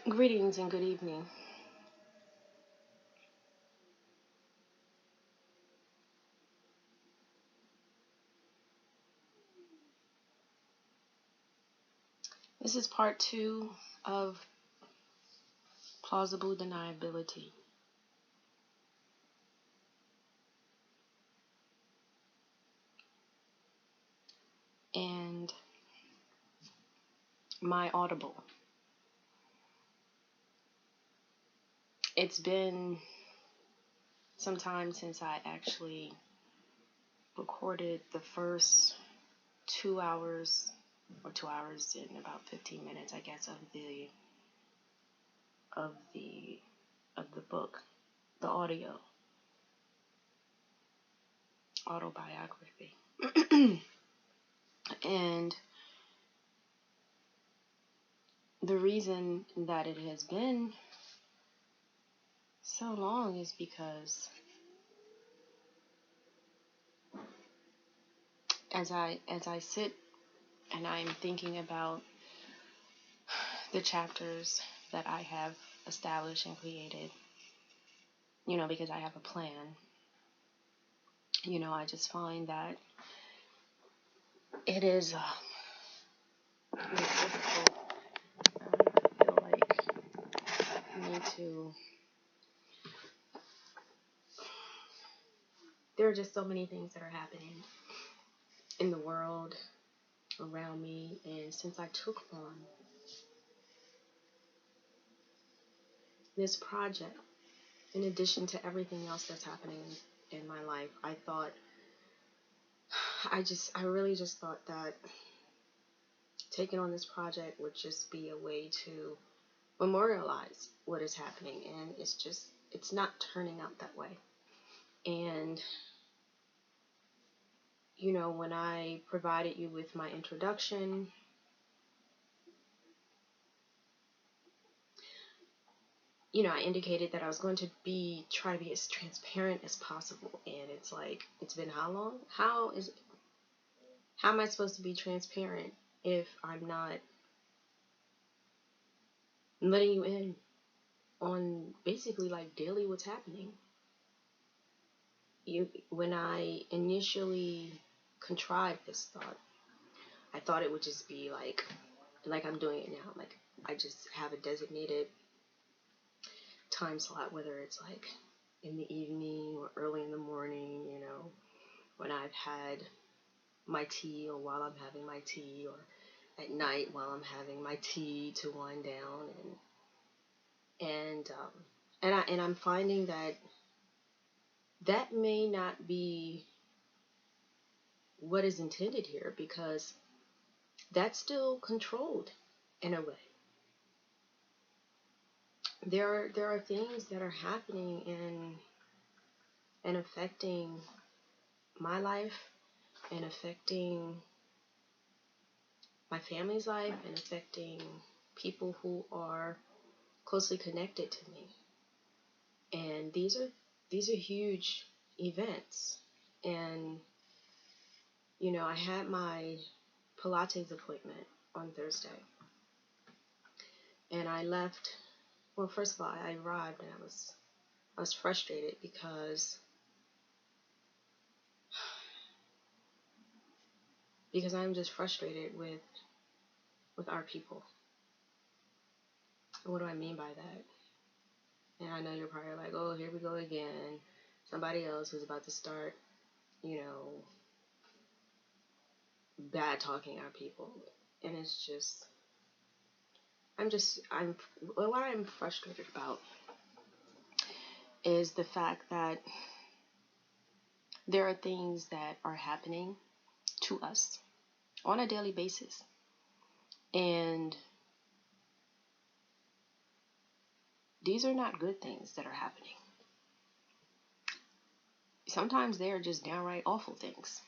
Greetings and good evening. This is part 2 of Plausible Deniability. And my Audible. It's been some time since I actually recorded the first 2 hours, or 2 hours and about 15 minutes, I guess, of the book, the autobiography. And the reason that it has been so long is because as I sit and I'm thinking about the chapters that I have established and created, because I have a plan, I just find that it is really difficult. I feel like I need to. There are just so many things that are happening in the world around me, and since I took on this project, in addition to everything else that's happening in my life, I really just thought that taking on this project would just be a way to memorialize what is happening, and it's not turning out that way. And when I provided you with my introduction, I indicated that I was going to try to be as transparent as possible. And it's like, it's been how long? How am I supposed to be transparent if I'm not letting you in on basically like daily what's happening? When I initially contrived this thought, I thought it would just be like I'm doing it now. Like, I just have a designated time slot, whether it's like in the evening or early in the morning, when I've had my tea, or while I'm having my tea, or at night while I'm having my tea to wind down, and I'm finding that may not be what is intended here, because that's still controlled in a way. There are things that are happening and affecting my life, and affecting my family's life, and affecting people who are closely connected to me. And these are huge events. And I had my Pilates appointment on Thursday, and I left. Well, first of all, I arrived and I was frustrated because I'm just frustrated with our people. And what do I mean by that? And I know you're probably like, oh, here we go again. Somebody else who's about to start, bad talking our people. And it's just, what I'm frustrated about is the fact that there are things that are happening to us on a daily basis. And these are not good things that are happening. Sometimes they are just downright awful things.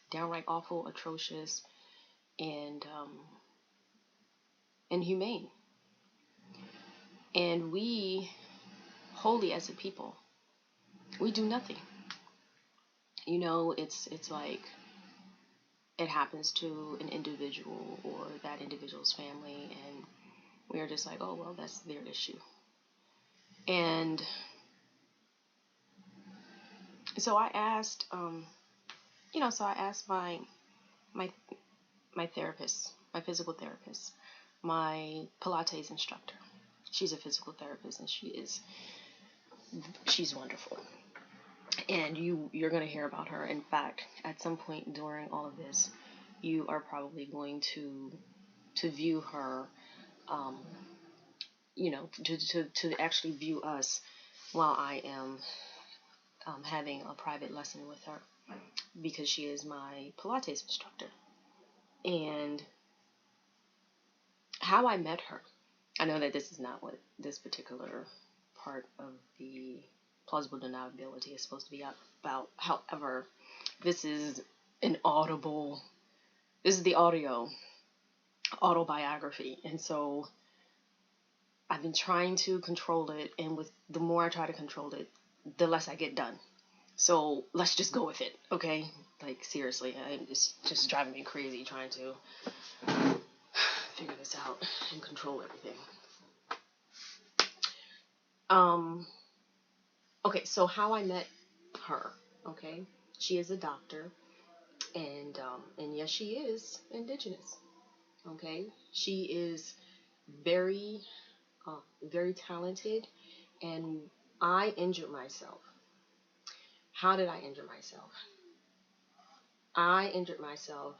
Downright awful, atrocious, and inhumane. And we, wholly as a people, we do nothing. It's like it happens to an individual or that individual's family, and we are just like, oh, well, that's their issue. And so I asked, so I asked my therapist, my physical therapist, my Pilates instructor. She's a physical therapist, and she's wonderful. And you're going to hear about her. In fact, at some point during all of this, you are probably going to view her, to actually view us while I am having a private lesson with her, because she is my Pilates instructor. And how I met her, I know that this is not what this particular part of the Plausible Deniability is supposed to be about. However, this is the autobiography. And so I've been trying to control it, and the more I try to control it, the less I get done. So let's just go with it, okay? Like, seriously, it's just driving me crazy trying to figure this out and control everything. Okay, so how I met her, okay? She is a doctor, and yes, she is Indigenous, okay? She is very, very talented, and I injured myself. How did I injure myself? I injured myself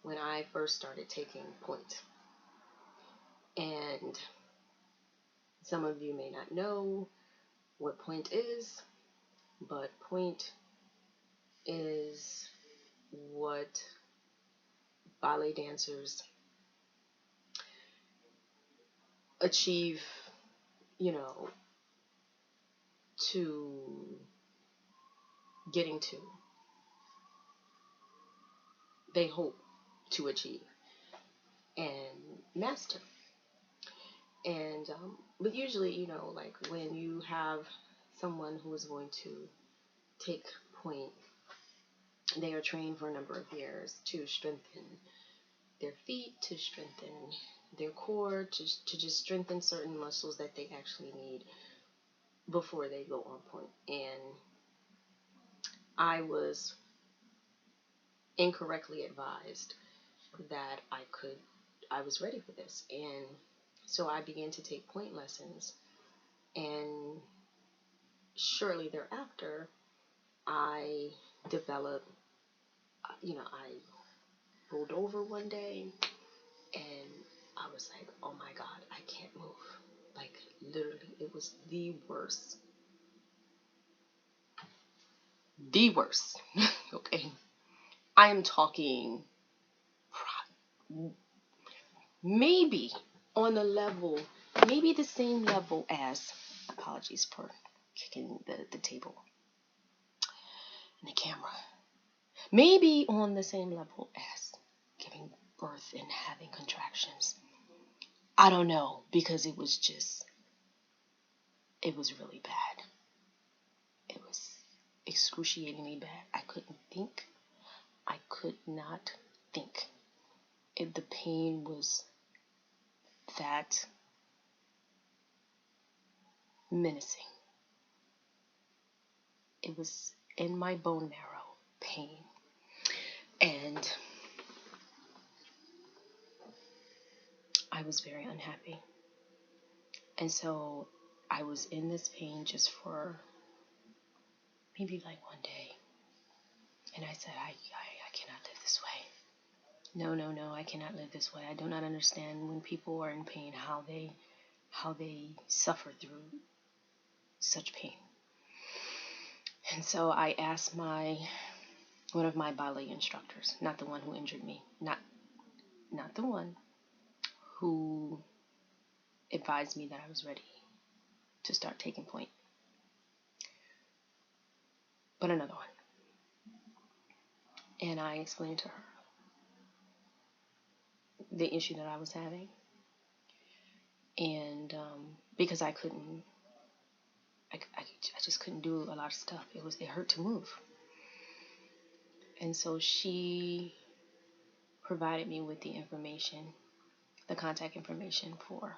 when I first started taking point. And some of you may not know what point is, but point is what ballet dancers achieve, to getting to. They hope to achieve and master. And but usually, like when you have someone who is going to take point, they are trained for a number of years to strengthen their feet, to strengthen their core, to just strengthen certain muscles that they actually need before they go on point. And I was incorrectly advised that I was ready for this. And so I began to take point lessons, and shortly thereafter, I developed, I rolled over one day, and I was like, oh my God, I can't move. Like, literally, it was the worst. The worst. Okay. I am talking maybe on the level, maybe the same level as, apologies for kicking the table and the camera, maybe on the same level as giving birth and having contractions. I don't know, because it was really bad. It was excruciatingly bad. I couldn't think. I could not think. The pain was that menacing. It was in my bone marrow, pain. And I was very unhappy. And so I was in this pain just for maybe like one day. And I said, I cannot live this way. No, I cannot live this way. I do not understand when people are in pain, how they suffer through such pain. And so I asked one of my ballet instructors, not the one who injured me, not the one who advised me that I was ready to start taking point, but another one. And I explained to her the issue that I was having, and because I just couldn't do a lot of stuff. It hurt to move. And so she provided me with the information, the contact information for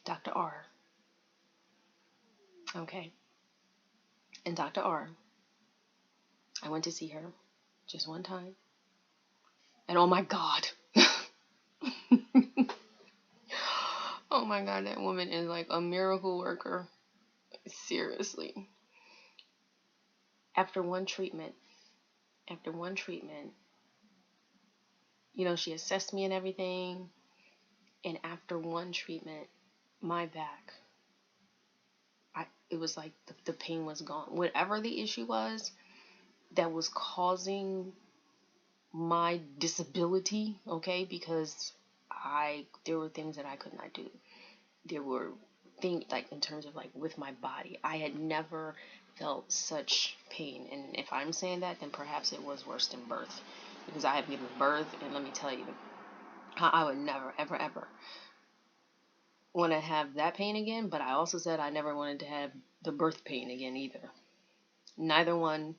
Dr. R. Okay. And Dr. R, I went to see her just one time. And oh my God. Oh my God, that woman is like a miracle worker. Seriously. After one treatment, she assessed me and everything. And after one treatment, my back, it was like the pain was gone. Whatever the issue was that was causing my disability, okay, because there were things that I could not do. There were things like in terms of like with my body, I had never felt such pain. And if I'm saying that, then perhaps it was worse than birth, because I have given birth, and let me tell you, I would never, ever, ever want to have that pain again. But I also said I never wanted to have the birth pain again either. Neither one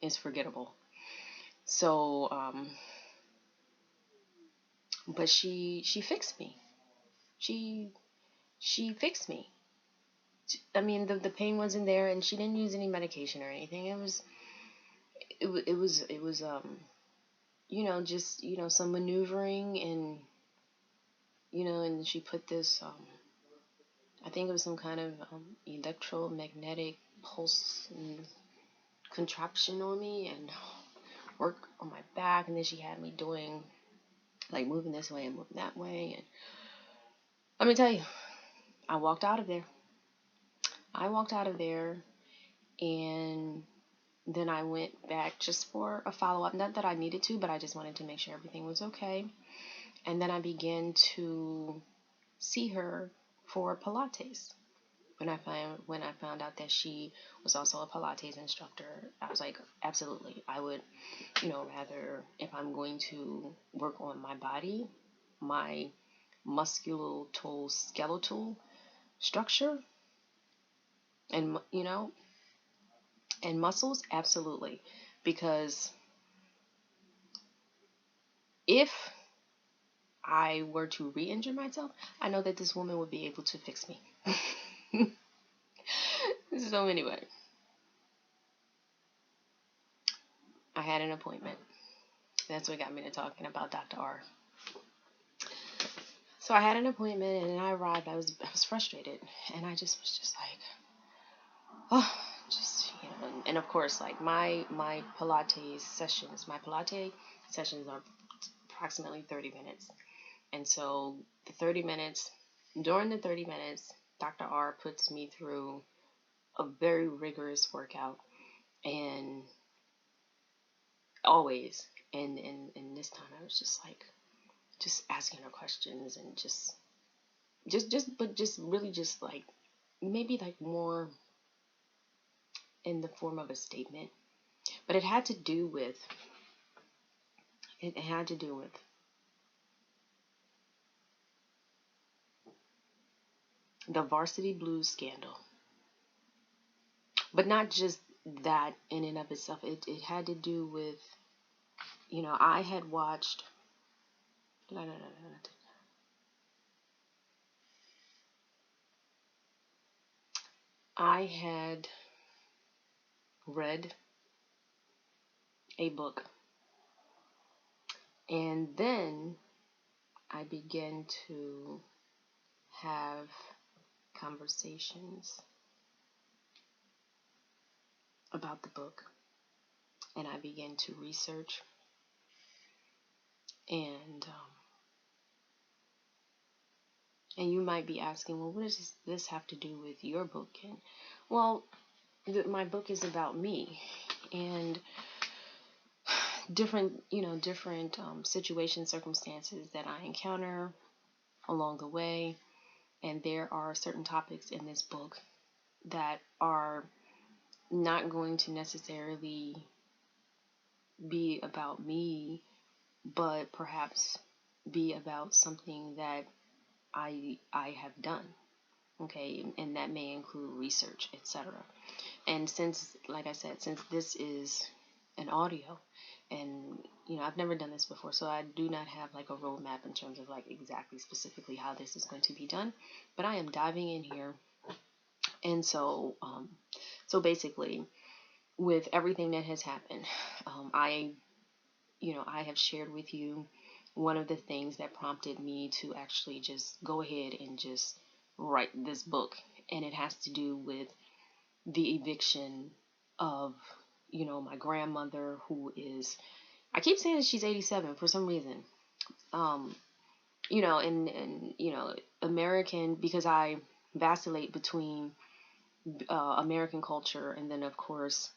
is forgettable. So, but she fixed me. She fixed me. I mean, the pain wasn't there, and she didn't use any medication or anything. It was just some maneuvering, and and she put this I think it was some kind of electromagnetic pulse and contraption on me, and work on my back, and then she had me doing like moving this way and moving that way, and let me tell you, I walked out of there. And then I went back just for a follow-up. Not that I needed to, but I just wanted to make sure everything was okay. And then I began to see her for Pilates. When I found out that she was also a Pilates instructor, I was like, absolutely. I would, rather, if I'm going to work on my body, my musculoskeletal structure, and and muscles, absolutely. Because if I were to re-injure myself, I know that this woman would be able to fix me. So anyway, I had an appointment. That's what got me to talking about Dr. R. So I had an appointment, and I arrived. I was frustrated, and I just was just like, oh, and of course, like my Pilates sessions are approximately 30 minutes. And so during the 30 minutes, Dr. R puts me through a very rigorous workout, and always, and this time I was just like, just asking her questions, and just really just like, maybe like more in the form of a statement, but it had to do with the Varsity Blues scandal. But not just that in and of itself. It had to do with, I had watched. I had read a book, and then I began to have conversations about the book, and I began to research, and you might be asking, well, what does this have to do with your book? And well, my book is about me, and different situations, circumstances that I encounter along the way. And there are certain topics in this book that are not going to necessarily be about me, but perhaps be about something that I have done, Okay, and that may include research, etc. And since, like I said, since this is an audio, and I've never done this before, so I do not have like a roadmap in terms of like exactly specifically how this is going to be done, but I am diving in here. And so basically, with everything that has happened, I have shared with you one of the things that prompted me to actually just go ahead and just write this book, and it has to do with the eviction of my grandmother, who is, I keep saying she's 87 for some reason. And American, because I vacillate between American culture and then of course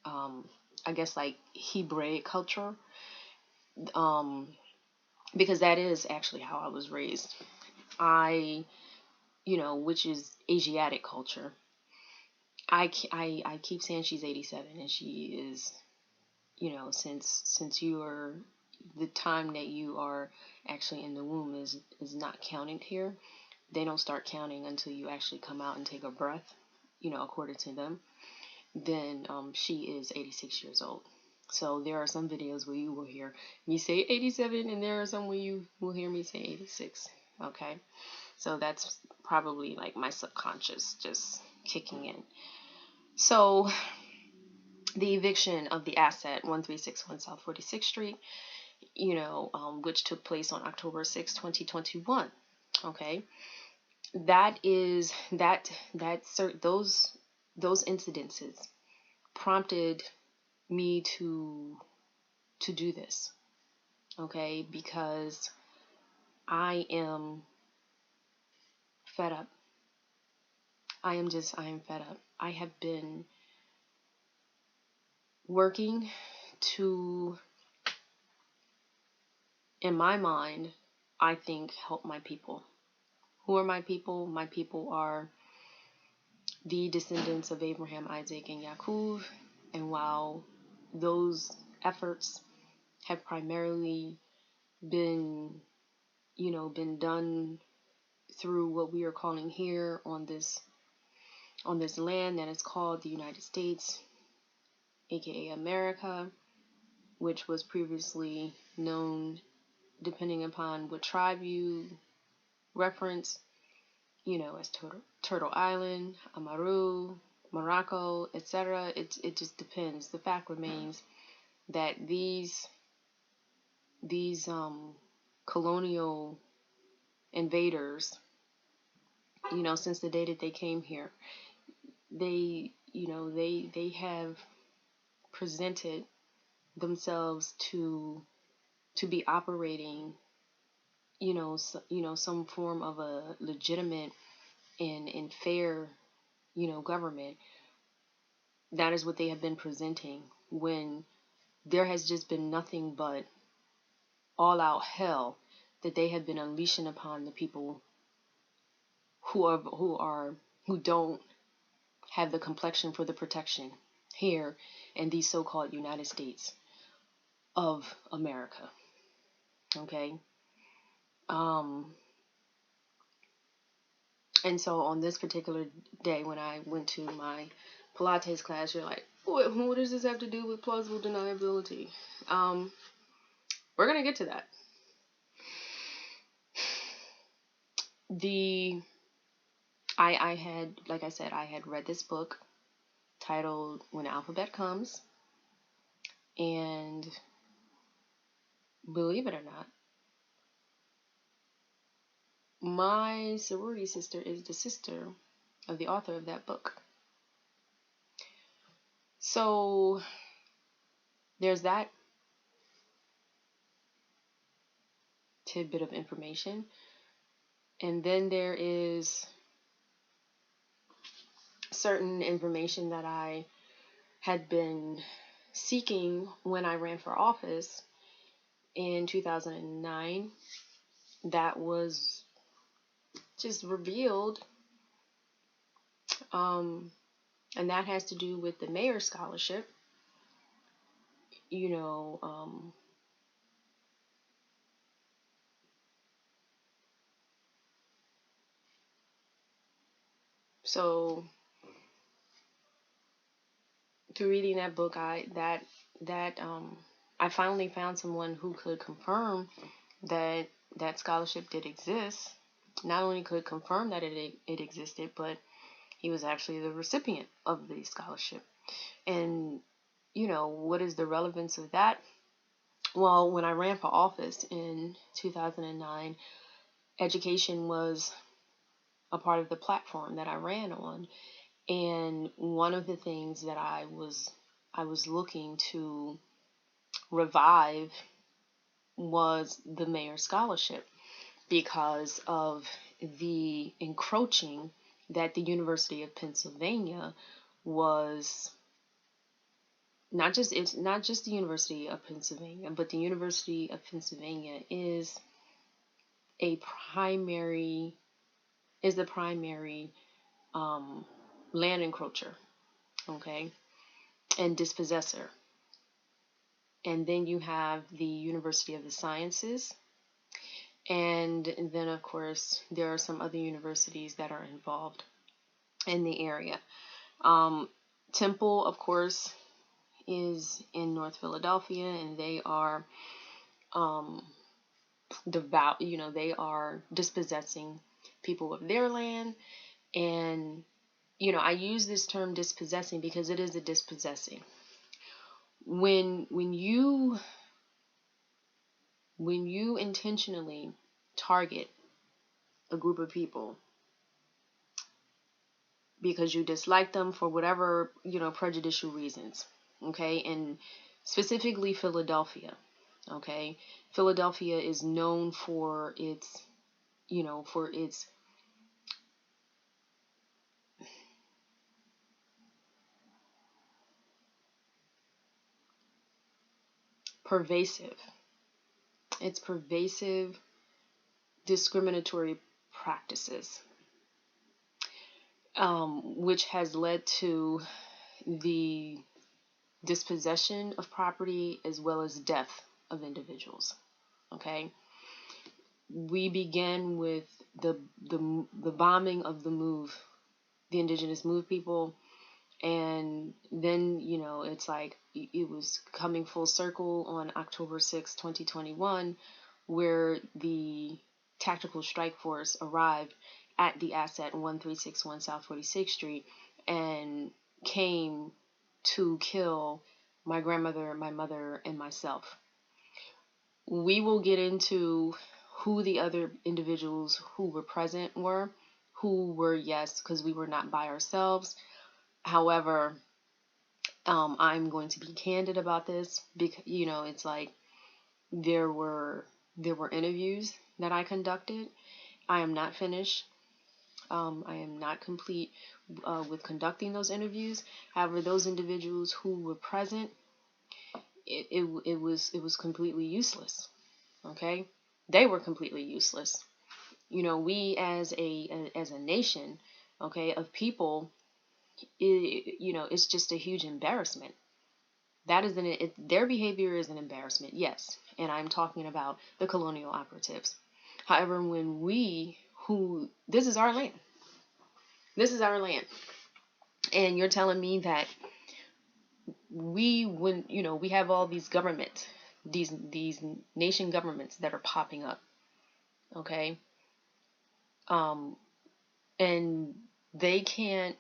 I guess like Hebraic culture, because that is actually how I was raised. Which is Asiatic culture. I keep saying she's 87, and she is, since you are, the time that you are actually in the womb is not counted here. They don't start counting until you actually come out and take a breath, according to them. Then she is 86 years old. So there are some videos where you will hear me say 87, and there are some where you will hear me say 86. Okay, so that's probably like my subconscious just kicking in. So the eviction of the asset 1361 South 46th Street, which took place on October 6, 2021. Okay, those incidences prompted me to do this. Okay, because I am fed up. I am fed up. I have been working to, in my mind, I think, help my people. Who are my people? My people are the descendants of Abraham, Isaac, and Yaakov. And while those efforts have primarily been done through what we are calling here on this land that is called the United States, aka America, which was previously known, depending upon what tribe you reference, as Turtle Island, Amaru, Morocco, etc. It just depends. The fact remains that these colonial invaders, since the day that they came here, they have presented themselves to be operating, some form of a legitimate and fair, government. That is what they have been presenting, when there has just been nothing but all out hell that they have been unleashing upon the people who don't have the complexion for the protection here in these so-called United States of America. Okay. And so on this particular day, when I went to my Pilates class, you're like, what does this have to do with plausible deniability? We're going to get to that. I had, like I said, I had read this book titled When Alphabet Comes, and believe it or not, my sorority sister is the sister of the author of that book. So there's that tidbit of information. And then there is certain information that I had been seeking when I ran for office in 2009 that was just revealed. And that has to do with the mayor's scholarship. So through reading that book, I finally found someone who could confirm that that scholarship did exist. Not only could confirm that it existed, but he was actually the recipient of the scholarship. And what is the relevance of that? Well, when I ran for office in 2009, education was a part of the platform that I ran on. And one of the things that I was looking to revive was the mayor's scholarship, because of the encroaching that the University of Pennsylvania was it's not just the University of Pennsylvania, but the University of Pennsylvania is the primary land encroacher, okay, and dispossessor. And then you have the University of the Sciences, and then of course there are some other universities that are involved in the area. Temple, of course, is in North Philadelphia, and they are they are dispossessing people of their land. And I use this term dispossessing because it is a dispossessing. When you intentionally target a group of people because you dislike them for whatever prejudicial reasons, okay, and specifically Philadelphia, okay, Philadelphia is known for its pervasive discriminatory practices, which has led to the dispossession of property as well as death of individuals. Okay, we began with the bombing of the Indigenous Move people, and then it's like it was coming full circle on October 6, 2021, where the Tactical Strike Force arrived at the asset 1361 South 46th Street and came to kill my grandmother, my mother, and myself. We will get into who the other individuals who were present were, yes, because we were not by ourselves. However, I'm going to be candid about this because it's like there were interviews that I conducted. I am not finished. I am not complete with conducting those interviews. However, those individuals who were present, it was completely useless. Okay, they were completely useless. We as a nation, okay, of people, it's just a huge embarrassment. That is their behavior is an embarrassment, yes, and I'm talking about the colonial operatives. However, when this is our land. This is our land. And you're telling me that we have all these governments, these nation governments that are popping up, okay? And they can't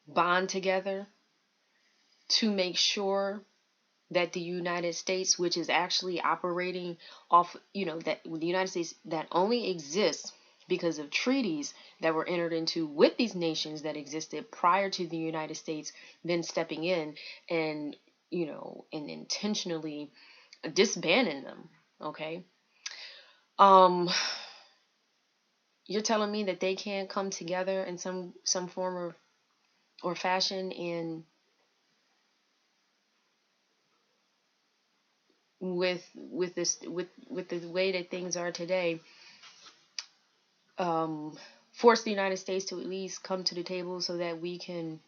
bond together to make sure that the United States, which is actually operating off, that the United States that only exists because of treaties that were entered into with these nations that existed prior to the United States then stepping in and, and intentionally disbanding them, okay? You're telling me that they can't come together in some form or fashion and with the way that things are today, force the United States to at least come to the table so that we can.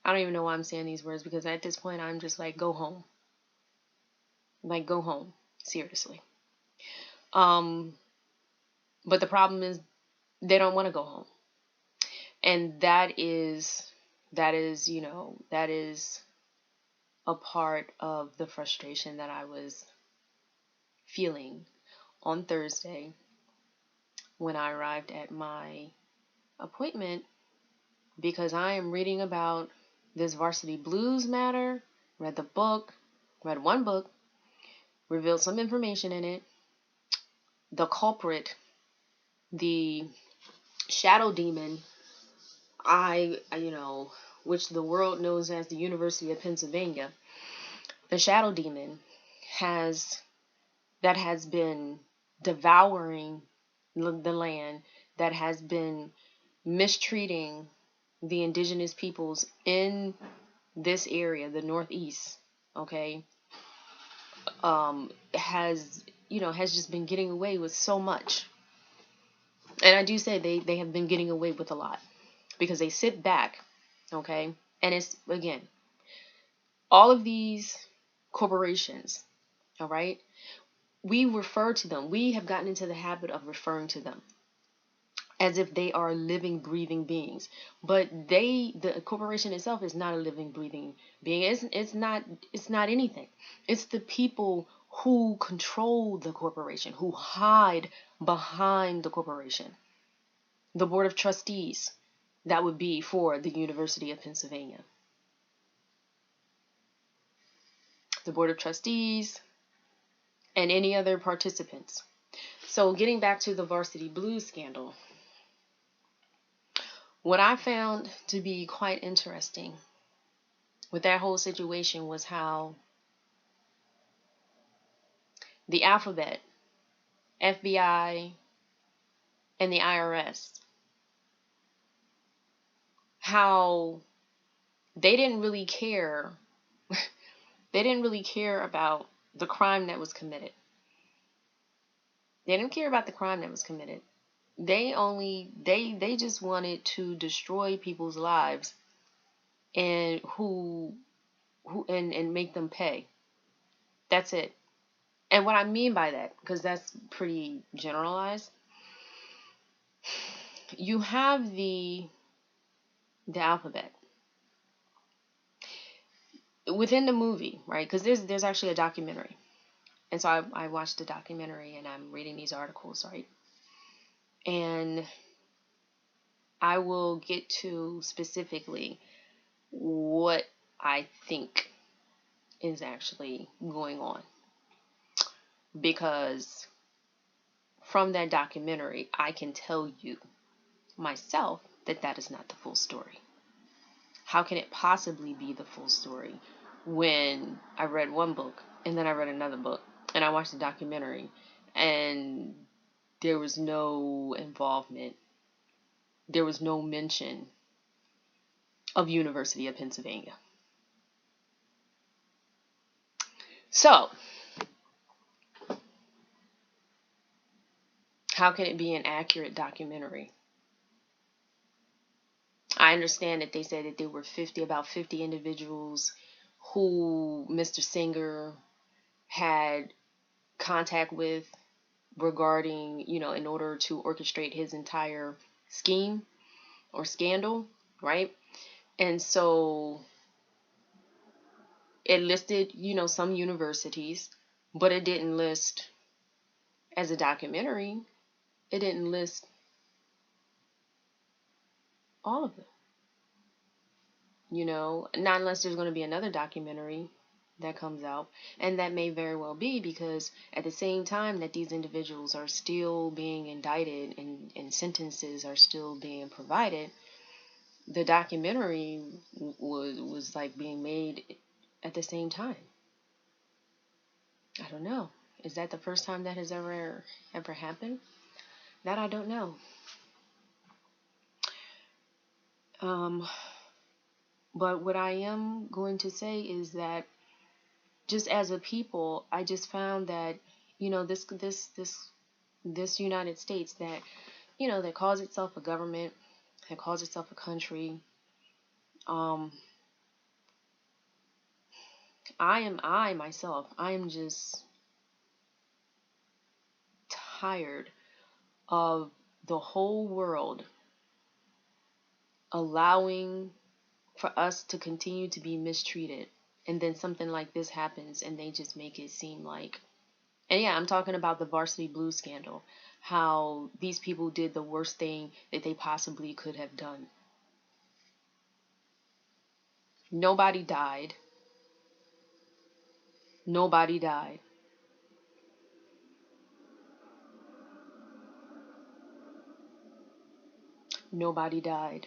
I don't even know why I'm saying these words, because at this point I'm just like, go home. Like, go home. Seriously. But the problem is they don't want to go home. And that is, that is a part of the frustration that I was feeling on Thursday when I arrived at my appointment, because I am reading about this Varsity Blues matter, read one book, revealed some information in it. The culprit, the shadow demon, which the world knows as the University of Pennsylvania, the shadow demon has been devouring the land, that has been mistreating the indigenous peoples in this area, the Northeast, okay, has just been getting away with so much. And I do say they have been getting away with a lot, because they sit back, okay, and it's, again, all of these corporations, all right, we have gotten into the habit of referring to them as if they are living, breathing beings. But the corporation itself is not a living, breathing being. It's not anything. It's the people who control the corporation, who hide behind the corporation. The board of trustees, that would be for the University of Pennsylvania. The board of trustees and any other participants. So getting back to the Varsity Blues scandal, what I found to be quite interesting with that whole situation was how the alphabet, FBI, and the IRS, how they didn't really care. They didn't really care about the crime that was committed. They didn't care about the crime that was committed. They just wanted to destroy people's lives and and make them pay. That's it. And what I mean by that, because that's pretty generalized, you have the alphabet within the movie, right? Because there's actually a documentary, and so I watched the documentary and I'm reading these articles, right? And I will get to specifically what I think is actually going on, because from that documentary I can tell you myself that is not the full story. How can it possibly be the full story when I read one book and then I read another book and I watched the documentary and there was no involvement, there was no mention of University of Pennsylvania? So, how can it be an accurate documentary? I understand that they said that there were about 50 individuals who Mr. Singer had contact with regarding, in order to orchestrate his entire scheme or scandal, right? And so it listed, some universities, but it didn't list, as a documentary, it didn't list all of them. Not unless there's going to be another documentary that comes out, and that may very well be, because at the same time that these individuals are still being indicted and sentences are still being provided, the documentary was like being made at the same time. I don't know. Is that the first time that has ever happened? That I don't know. But what I am going to say is that, just as a people, I just found that, this United States that, that calls itself a government, that calls itself a country, I myself am just tired of the whole world allowing for us to continue to be mistreated, and then something like this happens and they just make it seem like, and yeah, I'm talking about the Varsity Blues scandal, how these people did the worst thing that they possibly could have done. Nobody died. Nobody died. Nobody died.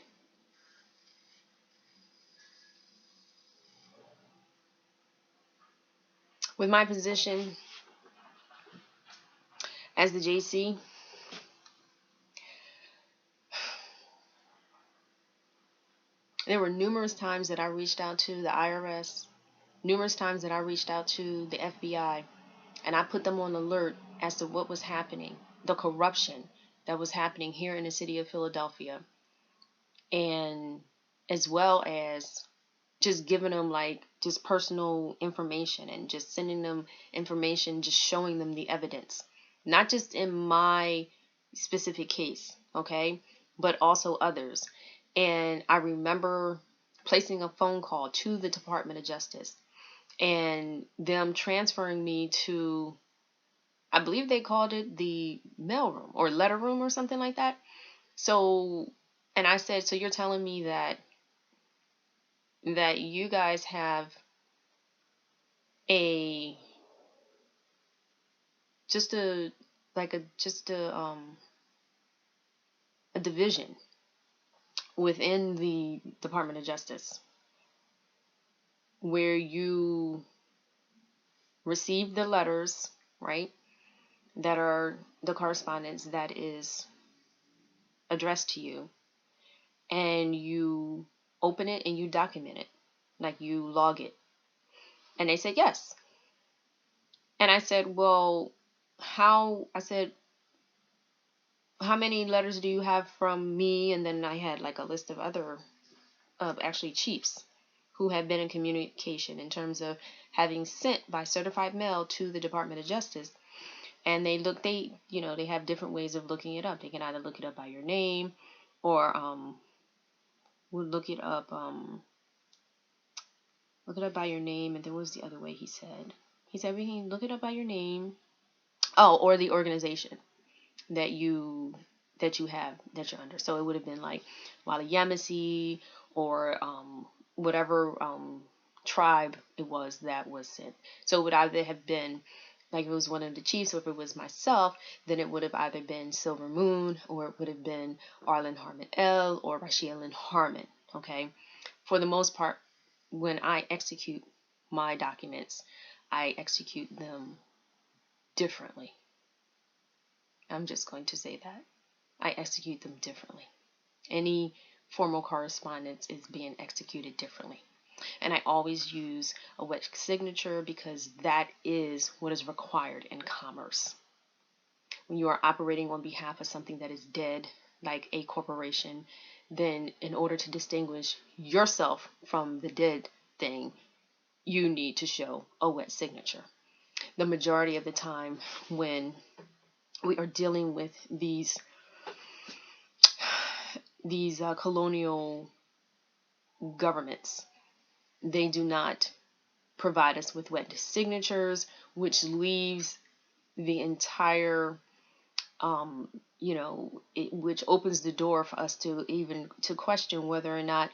With my position as the JC, there were numerous times that I reached out to the IRS, numerous times that I reached out to the FBI, and I put them on alert as to what was happening, the corruption that was happening here in the city of Philadelphia, and as well as just giving them like just personal information and just sending them information, just showing them the evidence, not just in my specific case, okay, but also others. And I remember placing a phone call to the Department of Justice and them transferring me to, I believe they called it the mailroom or letter room or something like that. So, and I said, so you're telling me that you guys have a just a like a just a division within the Department of Justice where you receive the letters, right, that are the correspondence that is addressed to you, and you open it and you document it, like you log it. And they said yes. And I said, well, I said, how many letters do you have from me? And then I had like a list of other, actually chiefs who had been in communication in terms of having sent by certified mail to the Department of Justice. And they have different ways of looking it up. They can either look it up by your name or would look it up by your name. And then what was the other way he said? He said we can look it up by your name. Oh, or the organization that you're under. So it would have been like Wali Yamasi or whatever tribe it was that was sent. So it would either have been like if it was one of the chiefs, or if it was myself, then it would have either been Silver Moon, or it would have been Lynn Harmon'El or Rhashea Lynn Harmon. Okay, for the most part, when I execute my documents, I execute them differently. I'm just going to say that. I execute them differently. Any formal correspondence is being executed differently. And I always use a wet signature because that is what is required in commerce. When you are operating on behalf of something that is dead, like a corporation, then in order to distinguish yourself from the dead thing, you need to show a wet signature. The majority of the time when we are dealing with these colonial governments, they do not provide us with wet signatures, which leaves the entire, which opens the door for us to even to question whether or not,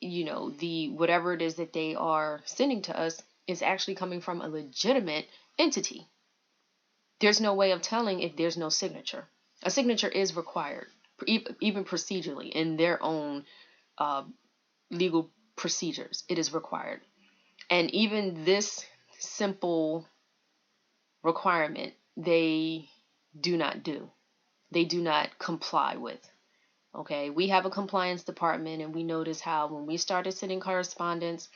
the whatever it is that they are sending to us is actually coming from a legitimate entity. There's no way of telling if there's no signature. A signature is required, even procedurally, in their own legal procedures. It is required. And even this simple requirement, they do not do. They do not comply with. Okay, we have a compliance department, and we notice how when we started sending correspondence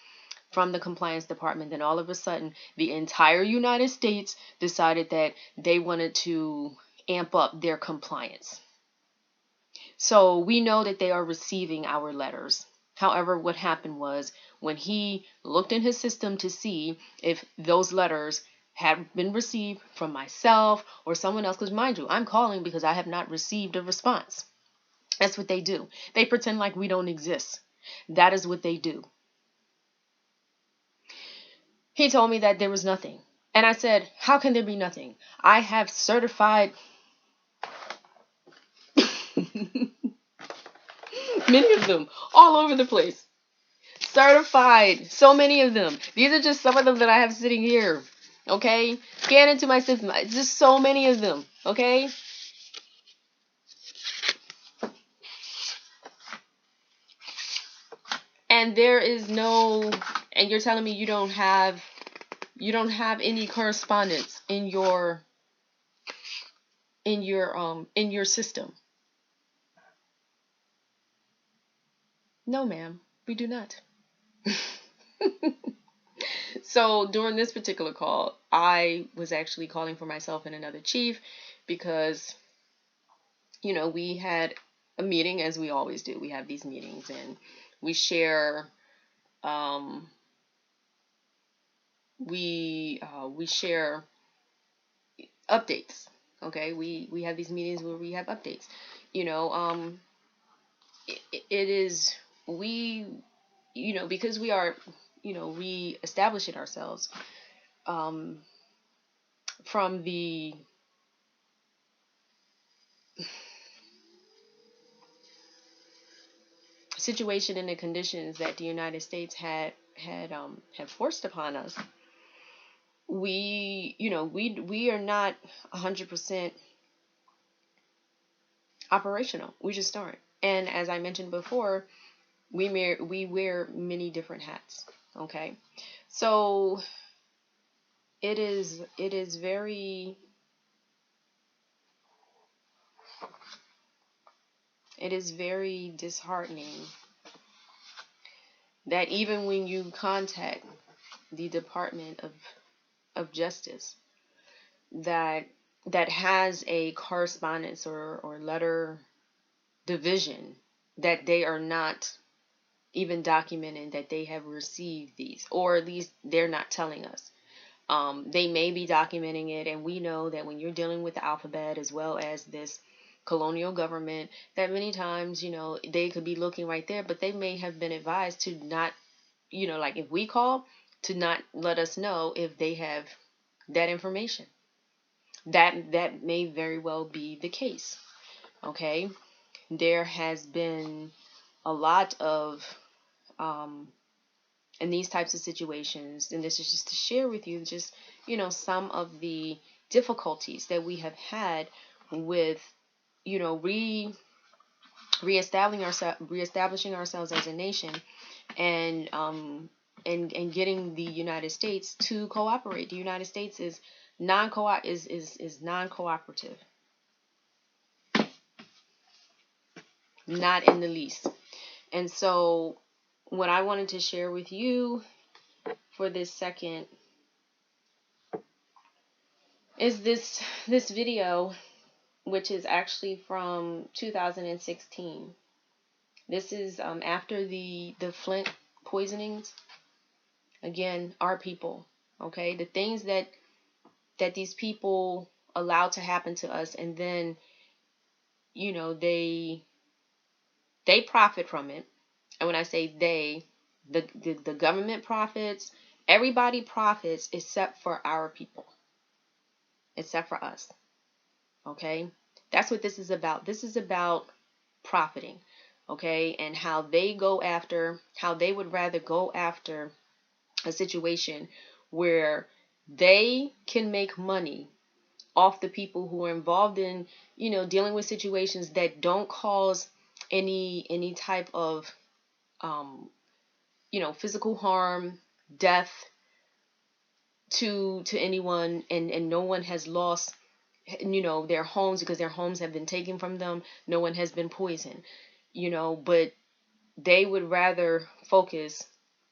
from the compliance department, then all of a sudden the entire United States decided that they wanted to amp up their compliance. So we know that they are receiving our letters. However, what happened was when he looked in his system to see if those letters have been received from myself or someone else. Because mind you, I'm calling because I have not received a response. That's what they do. They pretend like we don't exist. That is what they do. He told me that there was nothing. And I said, how can there be nothing? I have certified many of them all over the place. Certified. So many of them. These are just some of them that I have sitting here. Okay? Scan into my system. It's just so many of them. Okay? And there is no, and you're telling me you don't have any correspondence in your system. No, ma'am, we do not. So during this particular call, I was actually calling for myself and another chief because, we had a meeting, as we always do. We have these meetings and we share, we share updates. Okay, we have these meetings where we have updates. It is, we, because we are, re-establishing ourselves from the situation and the conditions that the United States had forced upon us. We are not 100% operational. We just aren't. And as I mentioned before, we wear many different hats. Okay, so it is very disheartening that even when you contact the Department of Justice that has a correspondence or letter division, that they are not even documenting that they have received these, or at least they're not telling us. They may be documenting it, and we know that when you're dealing with the alphabet as well as this colonial government, that many times, they could be looking right there, but they may have been advised to not, like if we call, to not let us know if they have that information. That may very well be the case. Okay, there has been a lot of in these types of situations, and this is just to share with you just some of the difficulties that we have had with reestablishing ourselves as a nation, and getting the United States to cooperate. The United States is non-cooperative, not in the least. And so what I wanted to share with you for this second is this video, which is actually from 2016. This is after the Flint poisonings. Again, our people, okay? The things that these people allowed to happen to us, and then they profit from it. And when I say they, the government profits, everybody profits except for our people, except for us. Okay? That's what this is about. This is about profiting. Okay? And how they would rather go after a situation where they can make money off the people who are involved in, dealing with situations that don't cause any type of physical harm, death to anyone, and no one has lost their homes because their homes have been taken from them. No one has been poisoned, but they would rather focus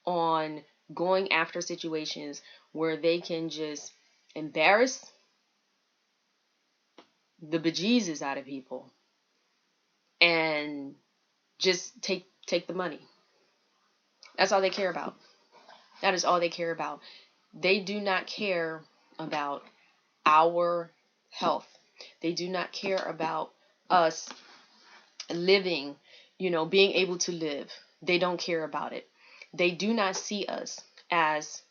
on going after situations where they can just embarrass the bejesus out of people and just take the money. That's all they care about. That is all they care about. They do not care about our health. They do not care about us living, being able to live. They don't care about it. They do not see us as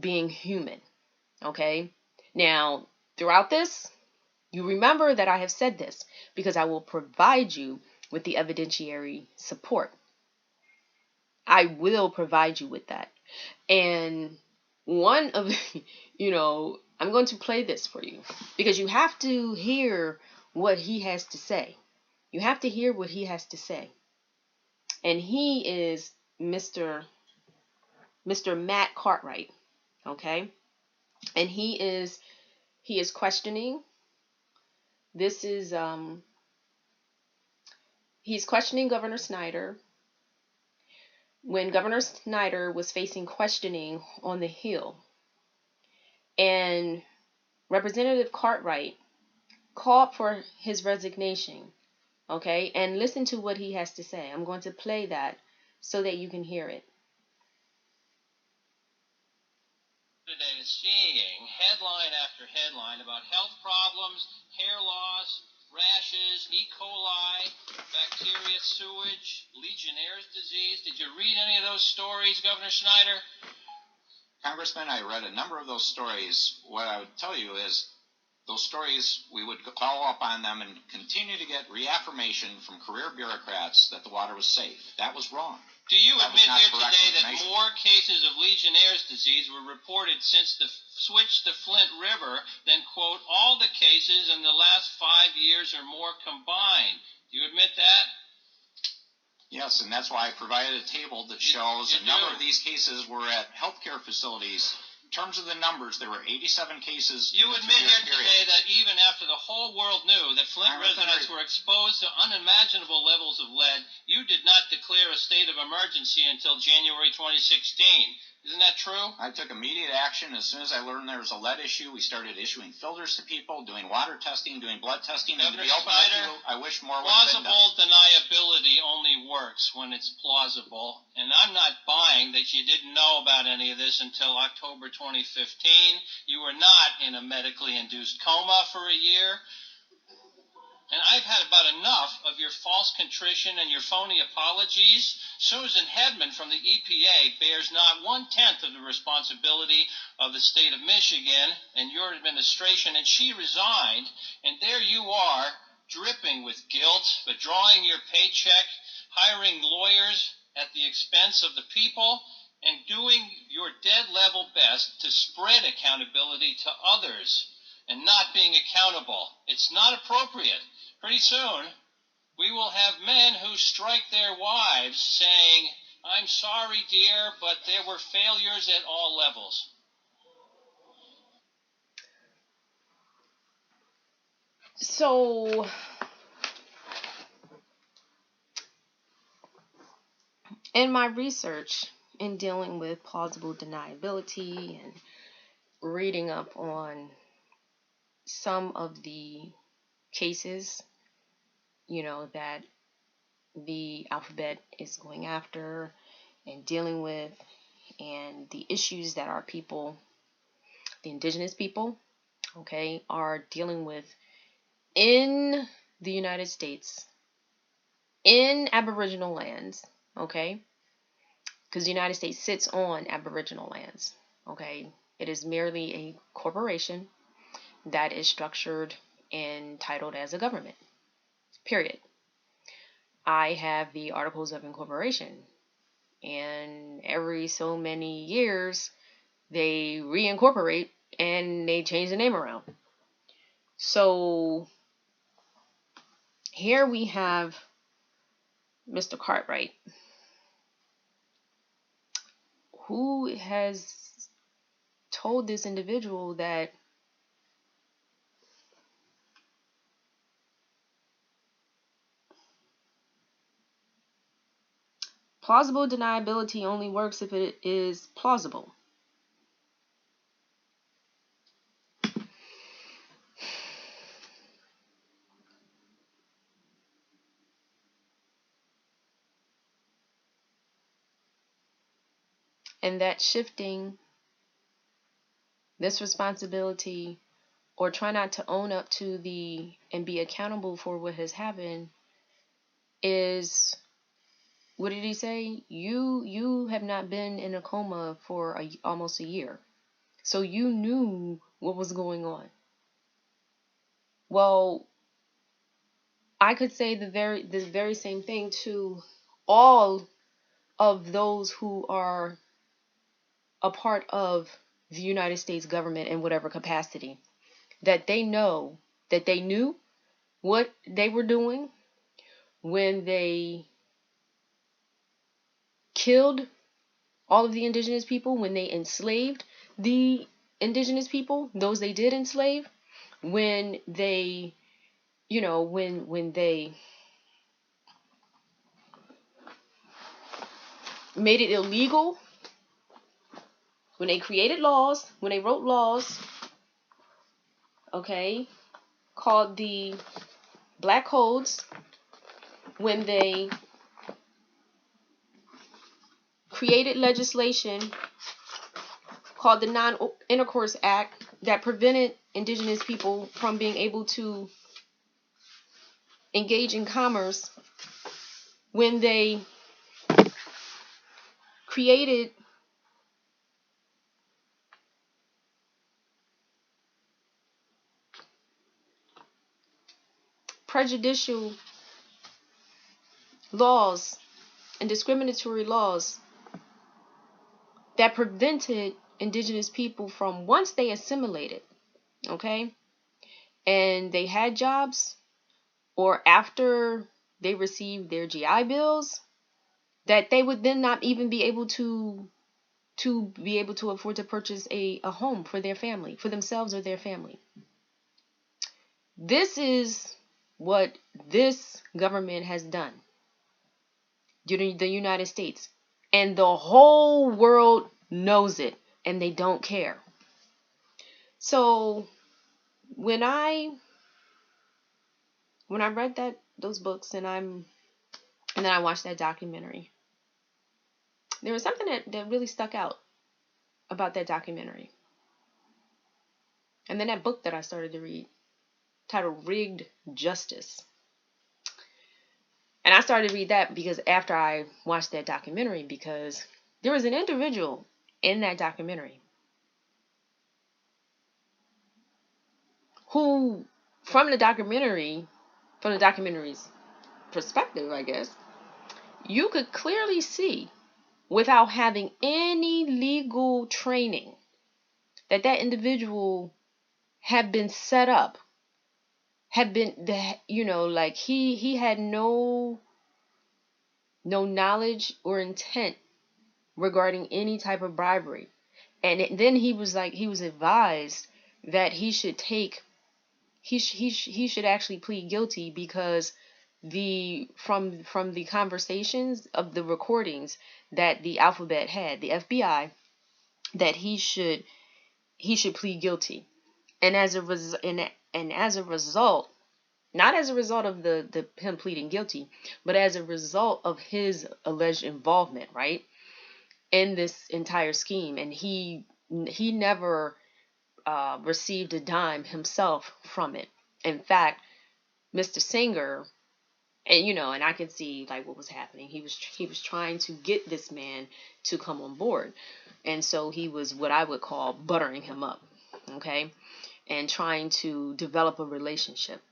being human. Okay? Now, throughout this, you remember that I have said this because I will provide you with the evidentiary support. I will provide you with that. And one of, I'm going to play this for you because you have to hear what he has to say. You have to hear what he has to say. And he is Mr. Matt Cartwright, okay? And he is questioning. This is he's questioning Governor Snyder when Governor Snyder was facing questioning on the Hill. And Representative Cartwright called for his resignation, okay? And listen to what he has to say. I'm going to play that so that you can hear it. Today is seeing headline after headline about health problems, hair loss, rashes, E. coli, bacteria sewage, Legionnaire's disease. Did you read any of those stories, Governor Snyder? Congressman, I read a number of those stories. What I would tell you is those stories, we would follow up on them and continue to get reaffirmation from career bureaucrats that the water was safe. That was wrong. Do you admit here today that more cases of Legionnaire's disease were reported since the switch to Flint River than, quote, all the cases in the last 5 years or more combined? Do you admit that? Yes, and that's why I provided a table that shows a number of these cases were at healthcare facilities. In terms of the numbers, there were 87 cases. You admit here today that even after the whole world knew that Flint residents were exposed to unimaginable levels of lead, you did not declare a state of emergency until January 2016. Isn't that true? I took immediate action. As soon as I learned there was a lead issue, we started issuing filters to people, doing water testing, doing blood testing. Governor Snyder, I wish more would have been done. Plausible deniability only works when it's plausible, and I'm not buying that you didn't know about any of this until October 2015. You were not in a medically induced coma for a year. And I've had about enough of your false contrition and your phony apologies. Susan Hedman from the EPA bears not 1/10 of the responsibility of the state of Michigan and your administration, and she resigned. And there you are, dripping with guilt, withdrawing your paycheck, hiring lawyers at the expense of the people, and doing your dead-level best to spread accountability to others and not being accountable. It's not appropriate. Pretty soon, we will have men who strike their wives saying, "I'm sorry, dear, but there were failures at all levels." So, in my research in dealing with plausible deniability and reading up on some of the cases, that the alphabet is going after and dealing with, and the issues that our people, the indigenous people, okay, are dealing with in the United States, in Aboriginal lands, okay, because the United States sits on Aboriginal lands, okay. It is merely a corporation that is structured and titled as a government, period. I have the Articles of Incorporation, and every so many years they reincorporate and they change the name around. So here we have Mr. Cartwright, who has told this individual that plausible deniability only works if it is plausible. And that shifting this responsibility, or try not to own up to and be accountable for what has happened, is, what did he say? You have not been in a coma for almost a year. So you knew what was going on. Well, I could say the very same thing to all of those who are a part of the United States government in whatever capacity, that they knew what they were doing when they killed all of the indigenous people, when they enslaved the indigenous people, those they did enslave, when they, when they made it illegal, when they created laws, when they wrote laws, okay, called the Black Codes, when they created legislation called the Non-Intercourse Act that prevented indigenous people from being able to engage in commerce, when they created prejudicial laws and discriminatory laws that prevented indigenous people from, once they assimilated, okay, and they had jobs, or after they received their GI bills, that they would then not even be able to afford to purchase a home for their family, for themselves or their family. This is what this government has done during the United States, and the whole world knows it, and they don't care. So when I read those books, and then I watched that documentary, there was something that really stuck out about that documentary. And then that book that I started to read, titled Rigged Justice. And I started to read that because after I watched that documentary, because there was an individual in that documentary who, from the documentary's perspective, I guess, you could clearly see, without having any legal training, that individual had been set up, had been, like he had no knowledge or intent regarding any type of bribery. And then he was advised that he should actually plead guilty, because from the conversations of the recordings that the alphabet had, the FBI, that he should plead guilty. And as a result, not as a result of the him pleading guilty, but as a result of his alleged involvement, right, in this entire scheme. And he never received a dime himself from it. In fact, Mr. Singer, and I could see like what was happening. He was trying to get this man to come on board, and so he was what I would call buttering him up, okay, and trying to develop a relationship,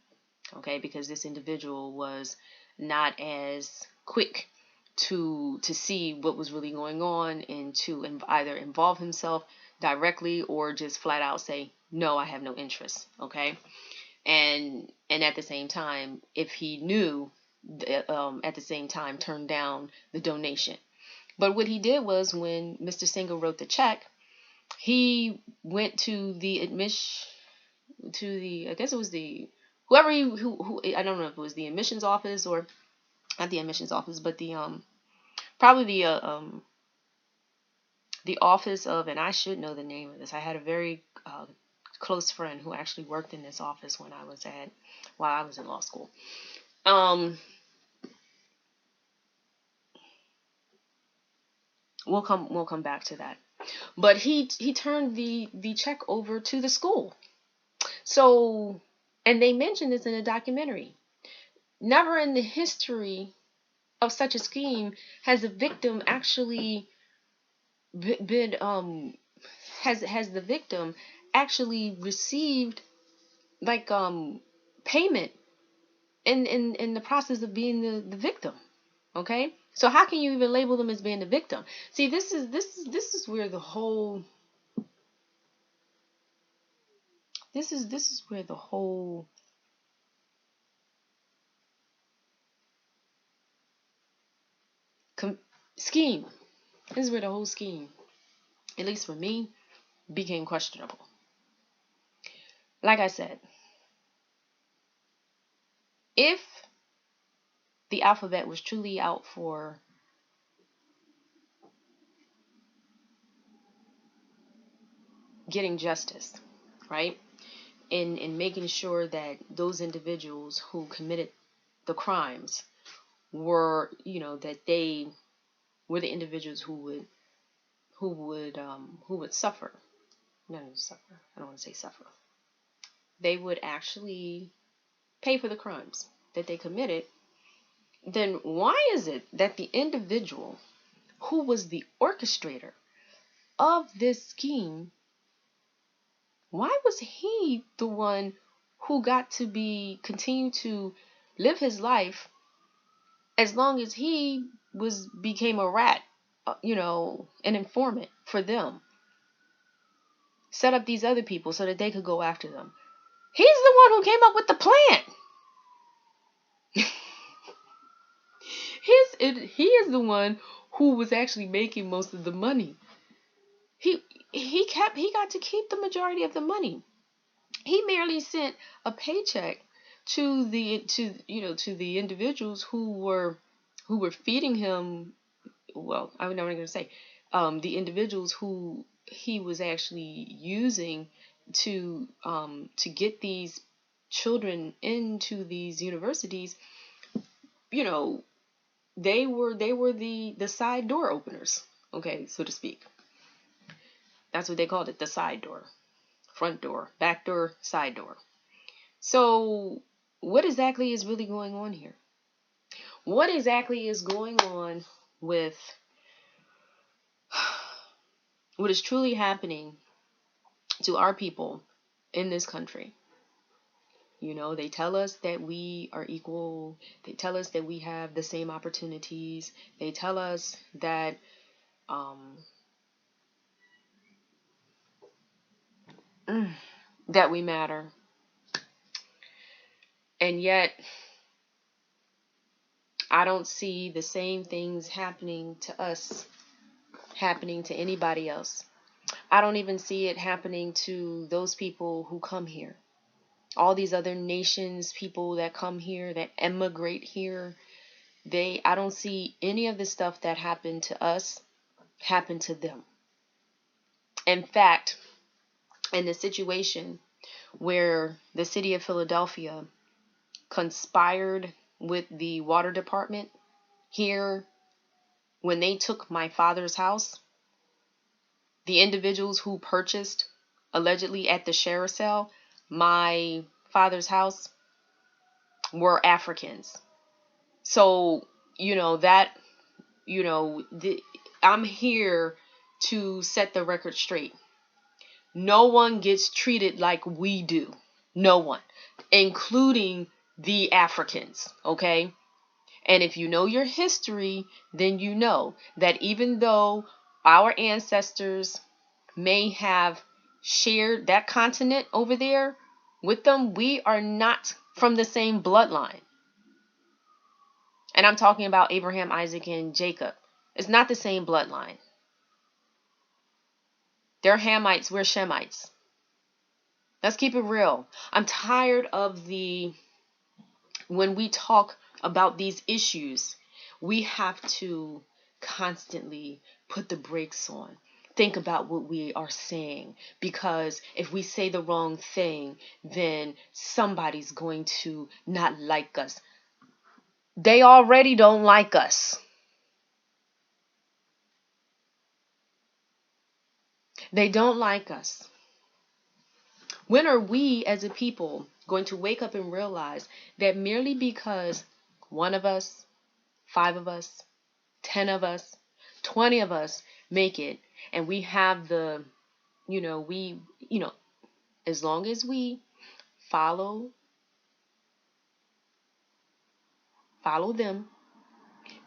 okay, because this individual was not as quick to see what was really going on, and to either involve himself directly or just flat out say, no, I have no interest, okay. And at the same time, if he knew, at the same time turn down the donation. But what he did was, when Mr. Singer wrote the check, he went to the I guess it was the whoever who I don't know if it was the admissions office, or not the admissions office, but the probably the office of, and I should know the name of this. I had a very close friend who actually worked in this office while I was in law school. We'll come back to that. But he turned the check over to the school. So, and they mentioned this in a documentary. Never in the history of such a scheme has a victim actually been has the victim actually received like payment in the process of being the victim. Okay, so how can you even label them as being the victim? See, this is where the whole this is where the whole scheme, this is where the whole scheme, at least for me, became questionable. Like I said, if the alphabet was truly out for getting justice, right? In making sure that those individuals who committed the crimes were, that they were the individuals who would suffer. No, suffer. I don't want to say suffer. They would actually pay for the crimes that they committed. Then why is it that the individual who was the orchestrator of this scheme, why was he the one who got to continue to live his life as long as he became a rat, an informant for them, set up these other people so that they could go after them? He's the one who came up with the plan. He is the one who was actually making most of the money. He got to keep the majority of the money. He merely sent a paycheck to the individuals who were feeding him. Well, I'm not going to say the individuals who he was actually using to get these children into these universities. They were the side door openers, okay, so to speak. That's what they called it, the side door. Front door, back door, side door. So what exactly is really going on here? What exactly is going on with what is truly happening to our people in this country? They tell us that we are equal. They tell us that we have the same opportunities. They tell us that that we matter. And yet, I don't see the same things happening to us happening to anybody else. I don't even see it happening to those people who come here. All these other nations, people that come here, that emigrate here, I don't see any of the stuff that happened to us happen to them. In fact, in the situation where the city of Philadelphia conspired with the water department here when they took my father's house, the individuals who purchased allegedly at the sheriff's sale my father's house were Africans. So, I'm here to set the record straight. No one gets treated like we do. No one, including the Africans, okay? And if you know your history, then you know that even though our ancestors may have shared that continent over there with them, we are not from the same bloodline. And I'm talking about Abraham, Isaac, and Jacob. It's not the same bloodline. They're Hamites, we're Shemites. Let's keep it real. I'm tired of when we talk about these issues, we have to constantly put the brakes on. Think about what we are saying, because if we say the wrong thing, then somebody's going to not like us. They already don't like us. They don't like us. When are we as a people going to wake up and realize that merely because one of us, 5 of us, 10 of us, 20 of us make it, and we have the, as long as we follow them,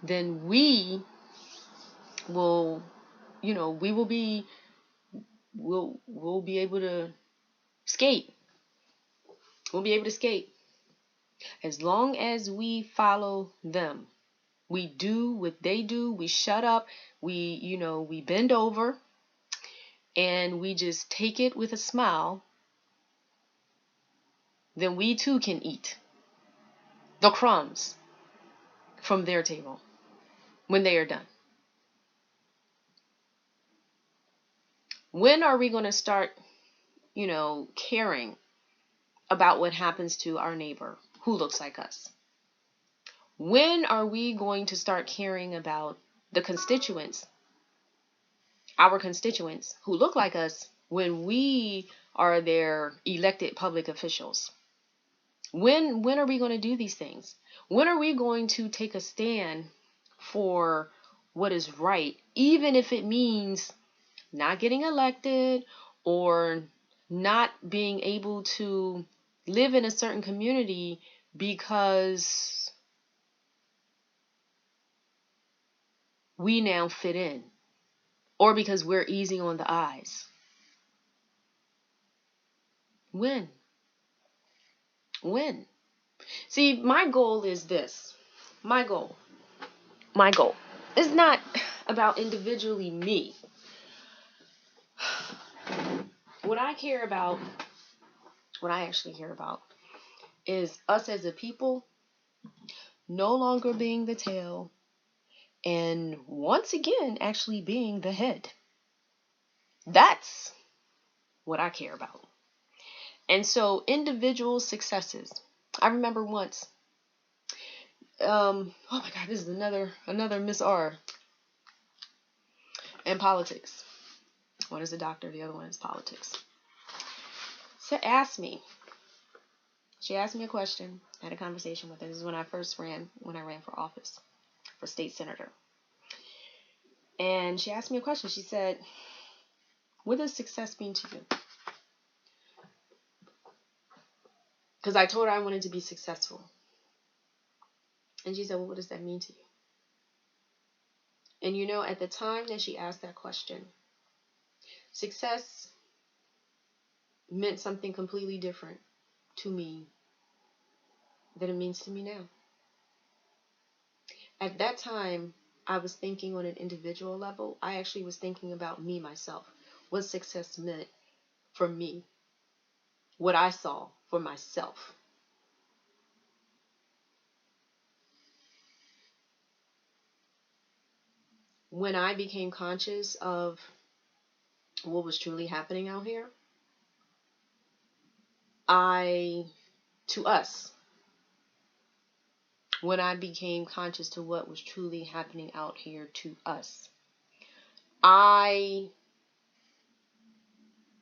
then we will, we'll be able to skate. We'll be able to skate. As long as we follow them, we do what they do, we shut up, we bend over, and we just take it with a smile, then we too can eat the crumbs from their table when they are done. When are we going to start, caring about what happens to our neighbor who looks like us? When are we going to start caring about the constituents, our constituents who look like us, when we are their elected public officials? When are we going to do these things? When are we going to take a stand for what is right, even if it means not getting elected or not being able to live in a certain community because we now fit in, or because we're easy on the eyes? When? See, my goal is this. My goal is not about individually me. What I actually care about is us as a people no longer being the tail and once again actually being the head. That's what I care about. And so individual successes. I remember once, oh my God, this is another Miss R in politics. One is a doctor, the other one is politics. She asked me a question. I had a conversation with her. This is when I ran for office, for state senator. And she asked me a question. She said, what does success mean to you? Because I told her I wanted to be successful. And she said, well, what does that mean to you? And at the time that she asked that question, success meant something completely different to me than it means to me now. At that time, I was thinking on an individual level. I actually was thinking about me, myself, what success meant for me, what I saw for myself. When I became conscious of what was truly happening out here, when I became conscious to what was truly happening out here to us, I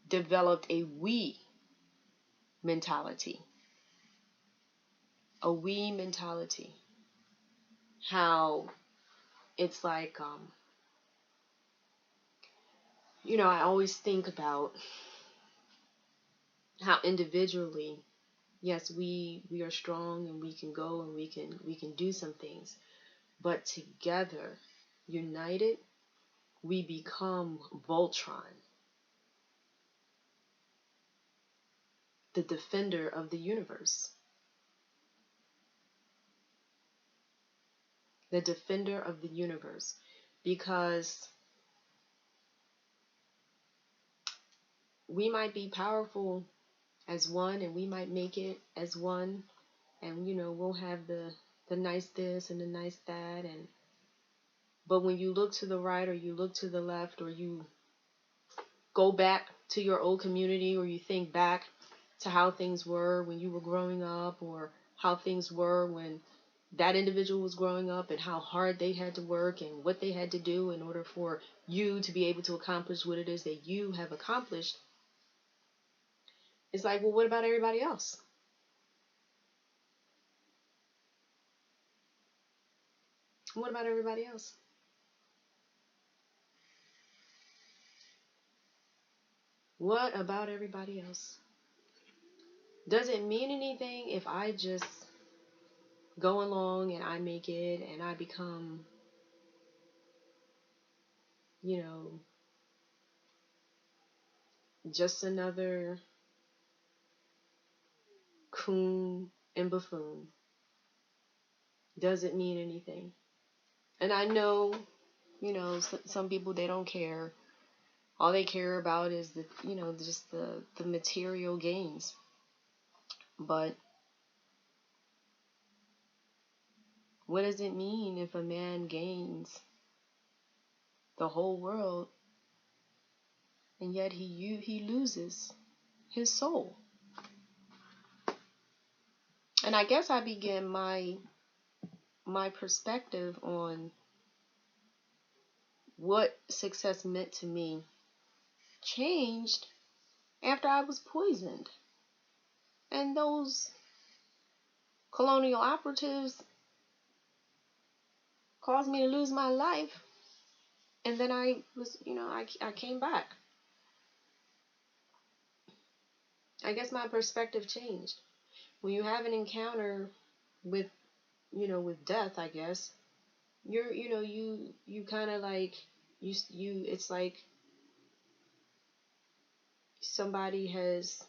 developed a we mentality. A we mentality. How it's like, I always think about how individually, yes, we are strong and we can go and we can do some things, but together, united, we become Voltron, the defender of the universe. The defender of the universe. Because we might be powerful as one and we might make it as one, and we'll have the nice this and the nice that, but when you look to the right or you look to the left, or you go back to your old community, or you think back to how things were when you were growing up, or how things were when that individual was growing up and how hard they had to work and what they had to do in order for you to be able to accomplish what it is that you have accomplished, it's like, well, what about everybody else? What about everybody else? What about everybody else? Does it mean anything if I just go along and I make it and I become, just another coon and buffoon? Does it mean anything? And I know, some people, they don't care. All they care about is just the material gains. But what does it mean if a man gains the whole world and yet he loses his soul? And I guess I began my perspective on what success meant to me changed after I was poisoned. And those colonial operatives caused me to lose my life. And then I was, I came back. I guess my perspective changed. When you have an encounter with, with death, I guess, you kind of like, it's like somebody has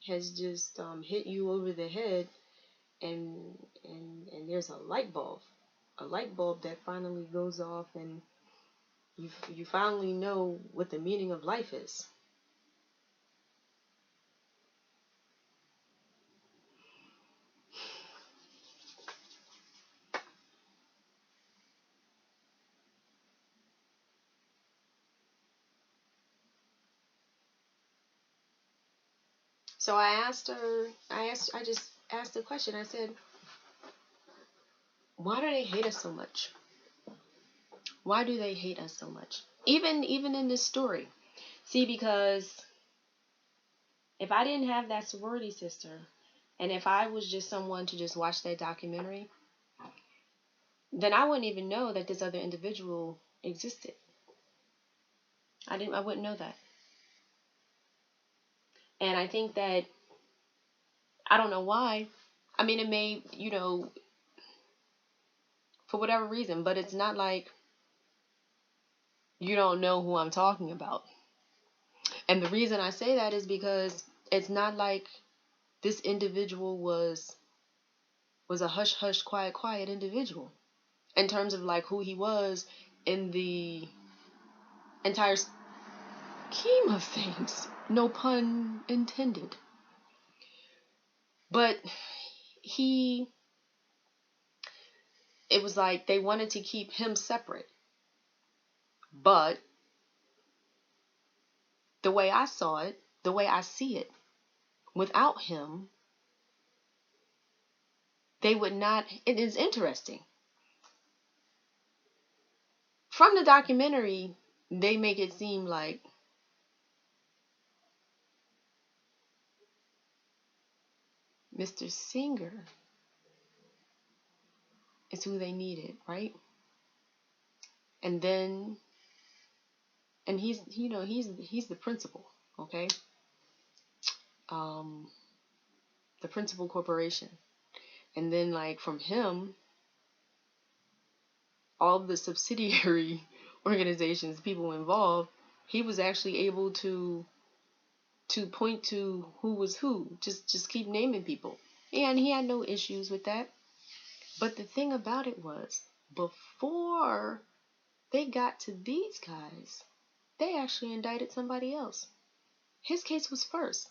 just hit you over the head, and there's a light bulb that finally goes off, and you finally know what the meaning of life is. So I just asked the question. I said, why do they hate us so much? Why do they hate us so much? Even in this story. See, because if I didn't have that sorority sister, and if I was just someone to just watch that documentary, then I wouldn't even know that this other individual existed. I wouldn't know that. And I think that, I don't know why. I mean, it may, for whatever reason, but it's not like you don't know who I'm talking about. And the reason I say that is because it's not like this individual was a hush hush, quiet individual in terms of like who he was in the entire scheme of things. No pun intended. But it was like they wanted to keep him separate. But the way I saw it, the way I see it, without him, they would not. It is interesting. From the documentary, they make it seem like Mr. Singer is who they needed, right? And then, and he's the principal, okay? The principal corporation. And then, like, from him, all of the subsidiary organizations, people involved, he was actually able to point to who was who. Just keep naming people. And he had no issues with that. But the thing about it was, before they got to these guys, they actually indicted somebody else. His case was first.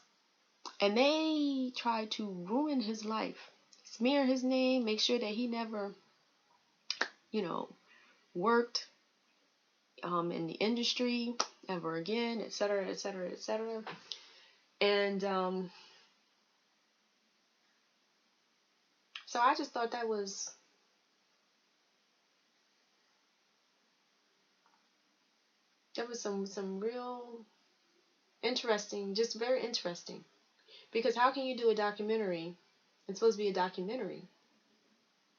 And they tried to ruin his life, smear his name, make sure that he never, worked in the industry ever again, etc., etc., etc. And So I just thought that was some real interesting, just very interesting. Because how can you do a documentary? It's supposed to be a documentary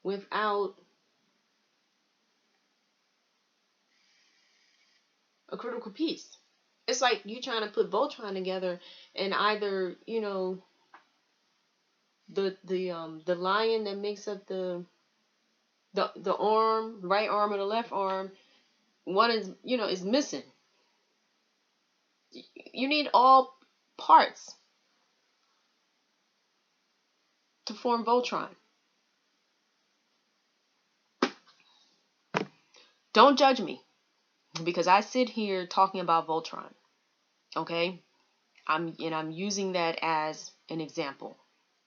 without a critical piece. It's like you trying to put Voltron together, and either the lion that makes up the arm, right arm or the left arm, one is missing. You need all parts to form Voltron. Don't judge me because I sit here talking about Voltron. Okay? I'm using that as an example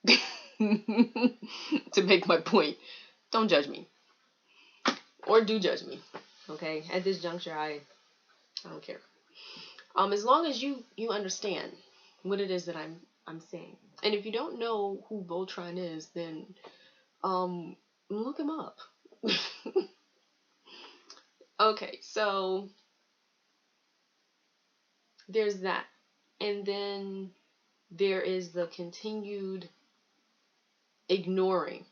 to make my point. Don't judge me. Or do judge me. Okay? At this juncture, I don't care. As long as you understand what it is that I'm saying. And if you don't know who Voltron is, then look him up. Okay, so there's that. And then there is the continued ignoring,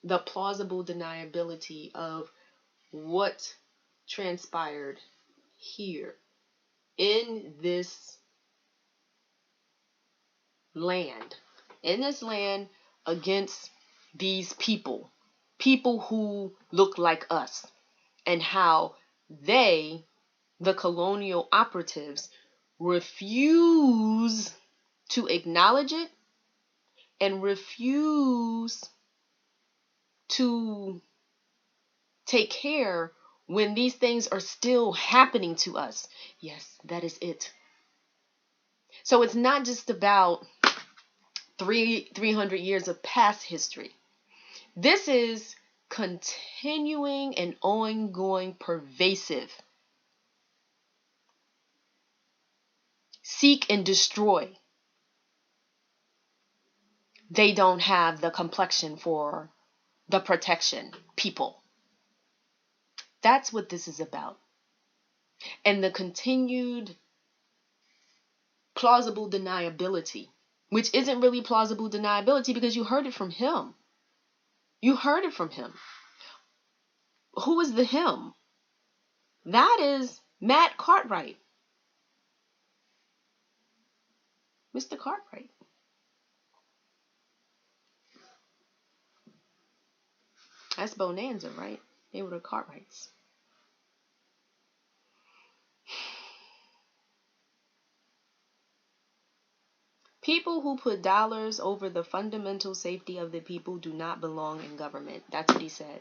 the plausible deniability of what transpired here in this land. In this land against these people who look like us, and how they, the colonial operatives, refuse to acknowledge it and refuse to take care when these things are still happening to us. Yes, that is it. So it's not just about 300 years of past history. This is continuing and ongoing, pervasive. Seek and destroy. They don't have the complexion for the protection people. That's what this is about. And the continued plausible deniability, which isn't really plausible deniability because you heard it from him. You heard it from him. Who is the him? That is Matt Cartwright. Mr. Cartwright. That's Bonanza, right? They were the Cartwrights. People who put dollars over the fundamental safety of the people do not belong in government. That's what he said.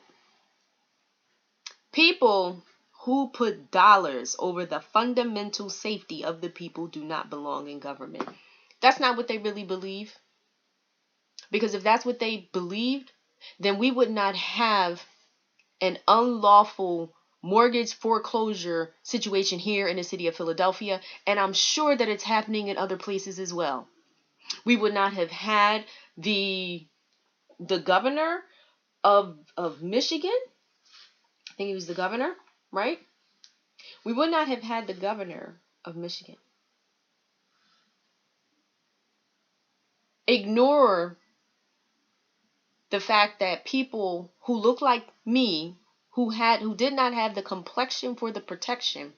People who put dollars over the fundamental safety of the people do not belong in government. That's not what they really believe. Because if that's what they believed, then we would not have an unlawful mortgage foreclosure situation here in the city of Philadelphia. And I'm sure that it's happening in other places as well. We would not have had the governor of Michigan. I think he was the governor, right? We would not have had the governor of Michigan ignore the fact that people who look like me, who did not have the complexion for the protection,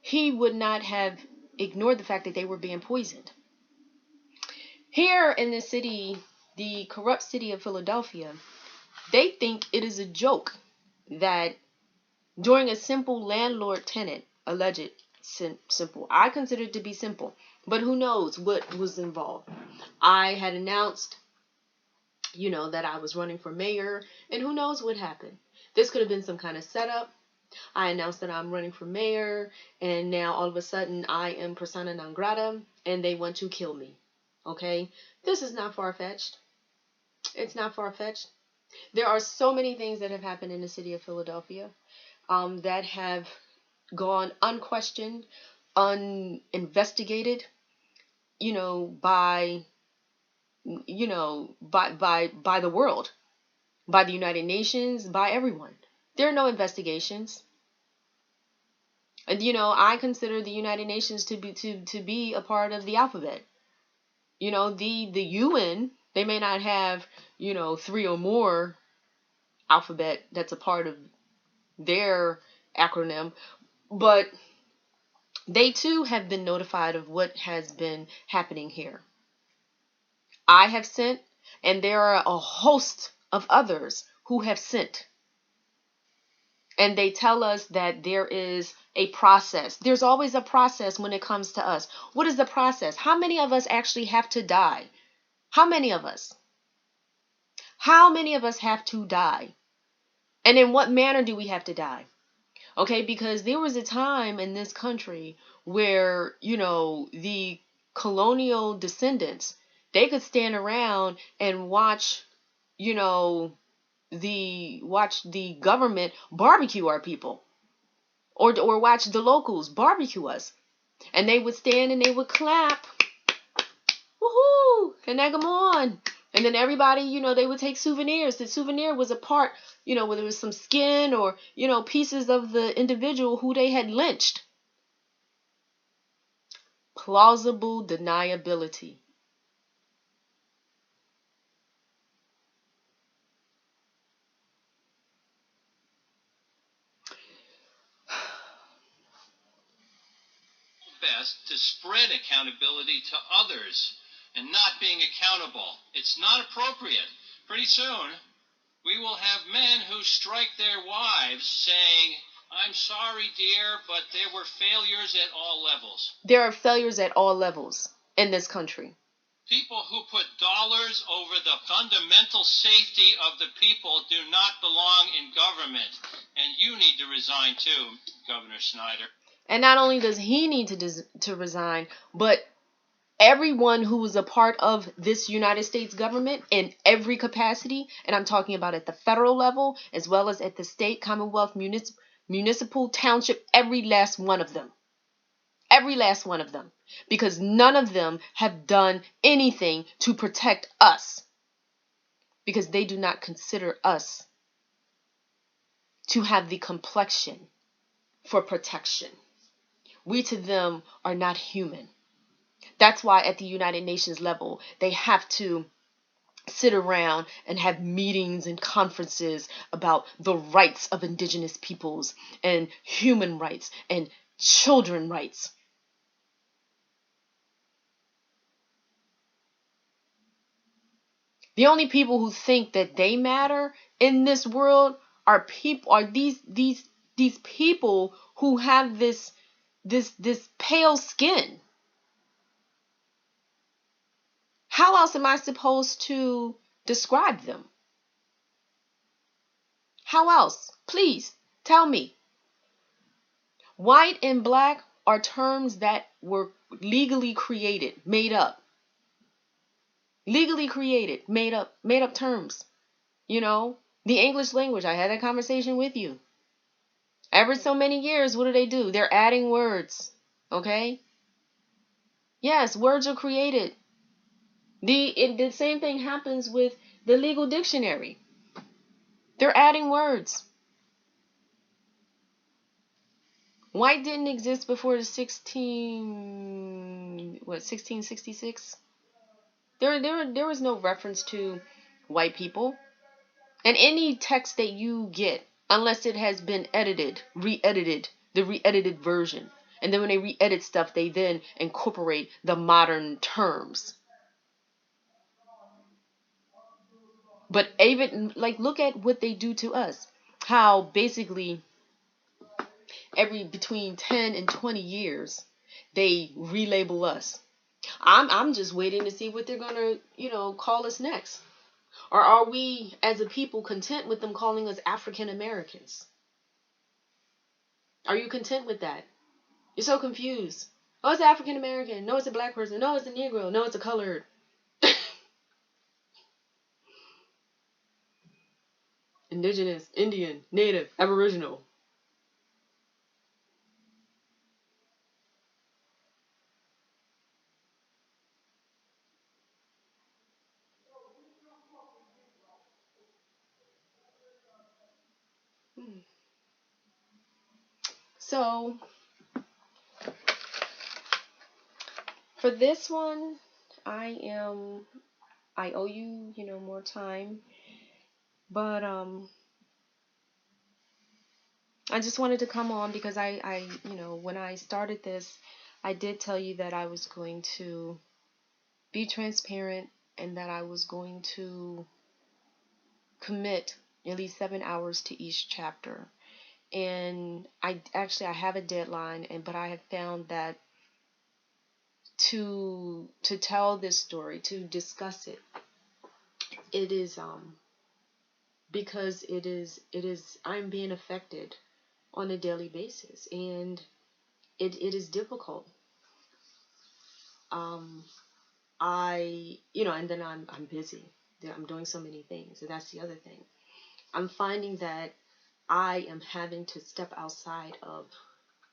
he would not have ignored the fact that they were being poisoned. Here in the city, the corrupt city of Philadelphia, they think it is a joke that during a simple landlord-tenant, alleged simple, I consider it to be simple, but who knows what was involved. I had announced, that I was running for mayor, and who knows what happened. This could have been some kind of setup. I announced that I'm running for mayor, and now all of a sudden I am persona non grata, and they want to kill me. Okay? This is not far-fetched. It's not far-fetched. There are so many things that have happened in the city of Philadelphia that have gone unquestioned, uninvestigated, by by the world, by the United Nations, by everyone. There are no investigations. And I consider the United Nations to be a part of the alphabet. The UN, they may not have, 3 or more alphabet that's a part of their acronym, but they too have been notified of what has been happening here. I have sent, and there are a host of others who have sent. And they tell us that there is a process. There's always a process when it comes to us. What is the process? How many of us actually have to die? How many of us? How many of us have to die? And in what manner do we have to die? Okay, because there was a time in this country where, the colonial descendants, they could stand around and watch, the government barbecue our people, or watch the locals barbecue us, and they would stand and they would clap, woohoo, and egg them on. And then everybody, they would take souvenirs. The souvenir was a part, whether it was some skin or, pieces of the individual who they had lynched. Plausible deniability. Best to spread accountability to others and not being accountable. It's not appropriate. Pretty soon, we will have men who strike their wives saying, "I'm sorry, dear, but there were failures at all levels." There are failures at all levels in this country. People who put dollars over the fundamental safety of the people do not belong in government. And you need to resign too, Governor Snyder. And not only does he need to resign, but everyone who was a part of this United States government in every capacity, and I'm talking about at the federal level, as well as at the state, commonwealth, municipal, township, every last one of them. Every last one of them. Because none of them have done anything to protect us. Because they do not consider us to have the complexion for protection. We to them are not human. That's why at the United Nations level, they have to sit around and have meetings and conferences about the rights of indigenous peoples and human rights and children rights. The only people who think that they matter in this world are these people who have this pale skin. How else am I supposed to describe them? How else? Please tell me. White and black are terms that were legally created, made up. Legally created, made up terms. The English language, I had that conversation with you. Every so many years, what do? They're adding words. Okay? Yes, words are created. The same thing happens with the legal dictionary. They're adding words. White didn't exist before the 1666? There was no reference to white people. And any text that you get, unless it has been re-edited, the re-edited version. And then when they re-edit stuff, they then incorporate the modern terms. But even, look at what they do to us. How basically every between 10 and 20 years, they relabel us. I'm just waiting to see what they're going to, call us next. Or are we, as a people, content with them calling us African Americans? Are you content with that? You're so confused. Oh, it's African American. No, it's a black person. No, it's a Negro. No, it's a colored. Indigenous, Indian, Native, Aboriginal. So for this one, I owe you, more time. But I just wanted to come on because I when I started this, I did tell you that I was going to be transparent and that I was going to commit at least 7 hours to each chapter. And I have a deadline, but I have found that to tell this story, to discuss it, it is because it is I'm being affected on a daily basis, and it is difficult. And then I'm busy. I'm doing so many things, and that's the other thing. I'm finding that I am having to step outside of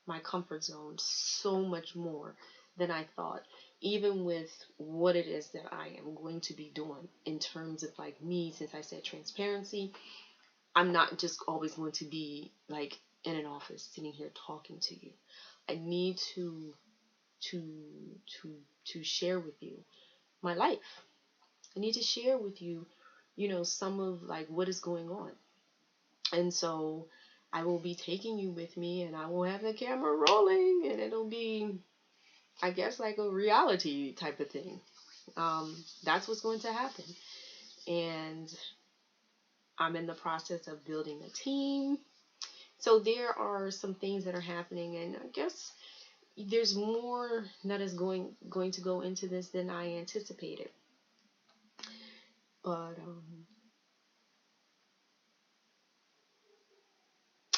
my comfort zone so much more than I thought, even with what it is that I am going to be doing in terms of like me. Since I said transparency, I'm not just always going to be like in an office sitting here talking to you. I need to share with you my life. I need to share with you, some of like what is going on. And so I will be taking you with me, and I will have the camera rolling, and it'll be, I guess, like a reality type of thing. That's what's going to happen. And I'm in the process of building a team. So there are some things that are happening, and I guess there's more that is going to go into this than I anticipated. But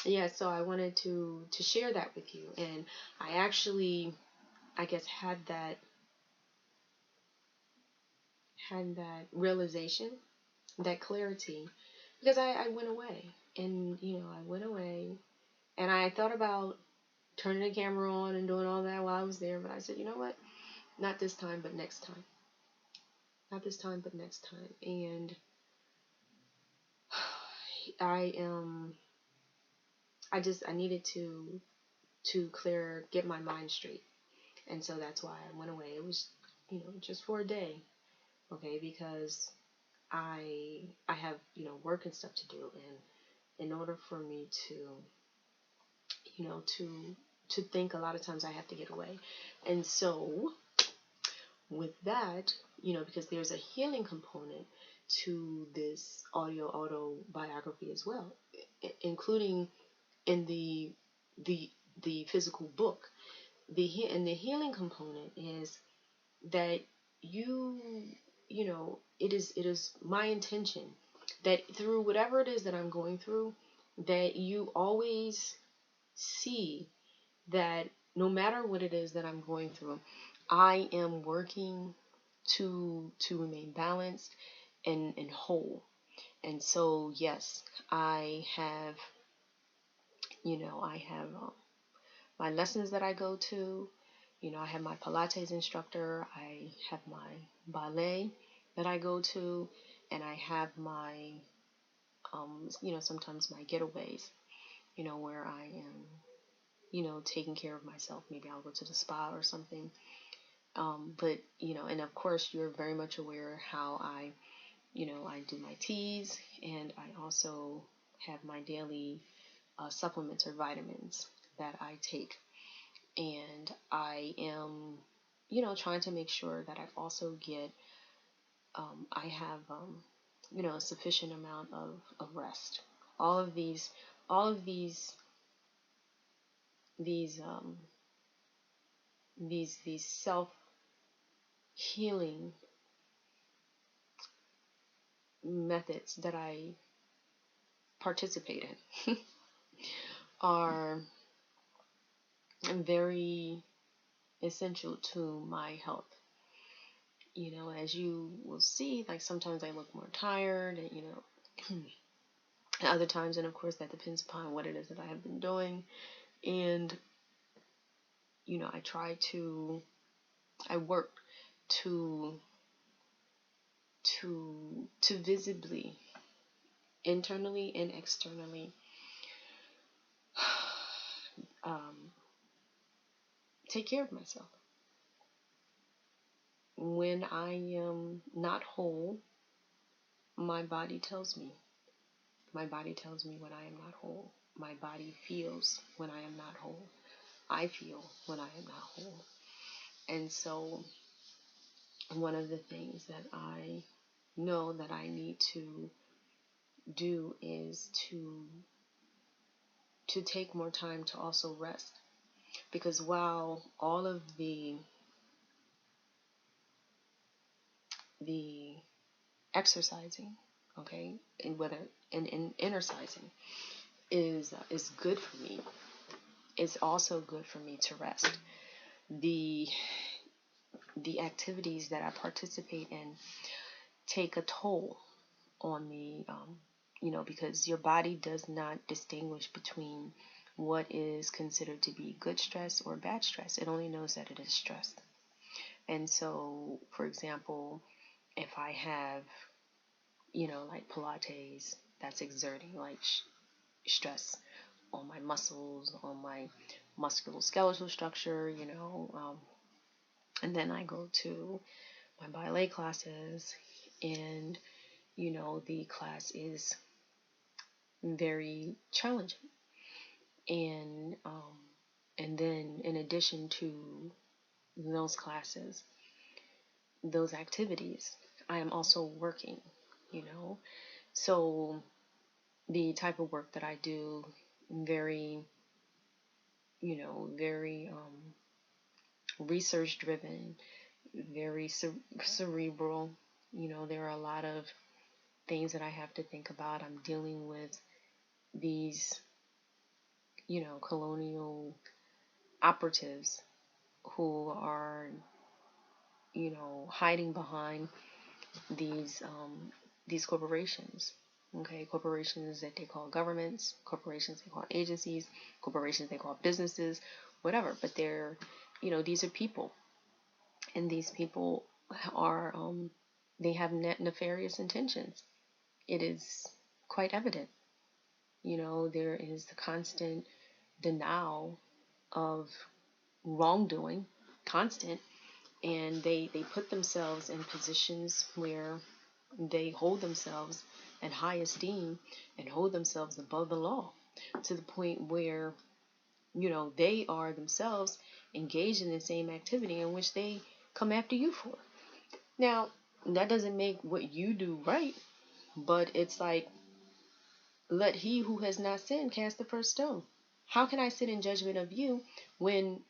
yeah, so I wanted to share that with you, and I actually, I guess, had that realization, that clarity, because I went away, and I went away, and I thought about turning the camera on and doing all that while I was there, but I said, you know what, not this time, but next time. Not this time, but next time. And I needed to get my mind straight. And so that's why I went away. It was, just for a day. Okay, because I have, work and stuff to do, and in order for me to, to think, a lot of times I have to get away. And so with that, because there's a healing component to this autobiography as well, including in the physical book. And the healing component is that it is my intention that through whatever it is that I'm going through, that you always see that no matter what it is that I'm going through, I am working to remain balanced and whole. And so yes, I have my lessons that I go to. I have my Pilates instructor, I have my ballet that I go to, and I have my, sometimes my getaways, where I am, taking care of myself. Maybe I'll go to the spa or something. But, and of course, you're very much aware how I do my teas, and I also have my daily supplements or vitamins that I take. And I am, trying to make sure that I also get, I have, a sufficient amount of rest. All of these self healing methods that I participate in are very essential to my health. As you will see, like sometimes I look more tired, and and other times, and of course that depends upon what it is that I have been doing. And I work to visibly, internally and externally, take care of myself. When I am not whole, my body tells me. My body tells me when I am not whole. My body feels when I am not whole. I feel when I am not whole. And so one of the things that I know that I need to do is to take more time to also rest. Because while all of the exercising, okay, and whether in exercising is good for me, it's also good for me to rest. The activities that I participate in take a toll on me, because your body does not distinguish between what is considered to be good stress or bad stress. It only knows that it is stress. And so, for example, if I have, like Pilates, that's exerting like stress on my muscles, on my musculoskeletal structure, and then I go to my ballet classes, and the class is very challenging, and then in addition to those classes, those activities, I am also working, so the type of work that I do, very research driven, very cerebral. There are a lot of things that I have to think about. I'm dealing with these, colonial operatives who are, hiding behind these corporations. Okay, corporations that they call governments, corporations they call agencies, corporations they call businesses, whatever. But they're, these are people, and these people are, they have nefarious intentions. It is quite evident. There is the constant denial of wrongdoing, constant, and they put themselves in positions where they hold themselves in high esteem and hold themselves above the law, to the point where they are themselves engaged in the same activity in which they come after you for. Now, that doesn't make what you do right, but it's like, let he who has not sinned cast the first stone. How can I sit in judgment of you when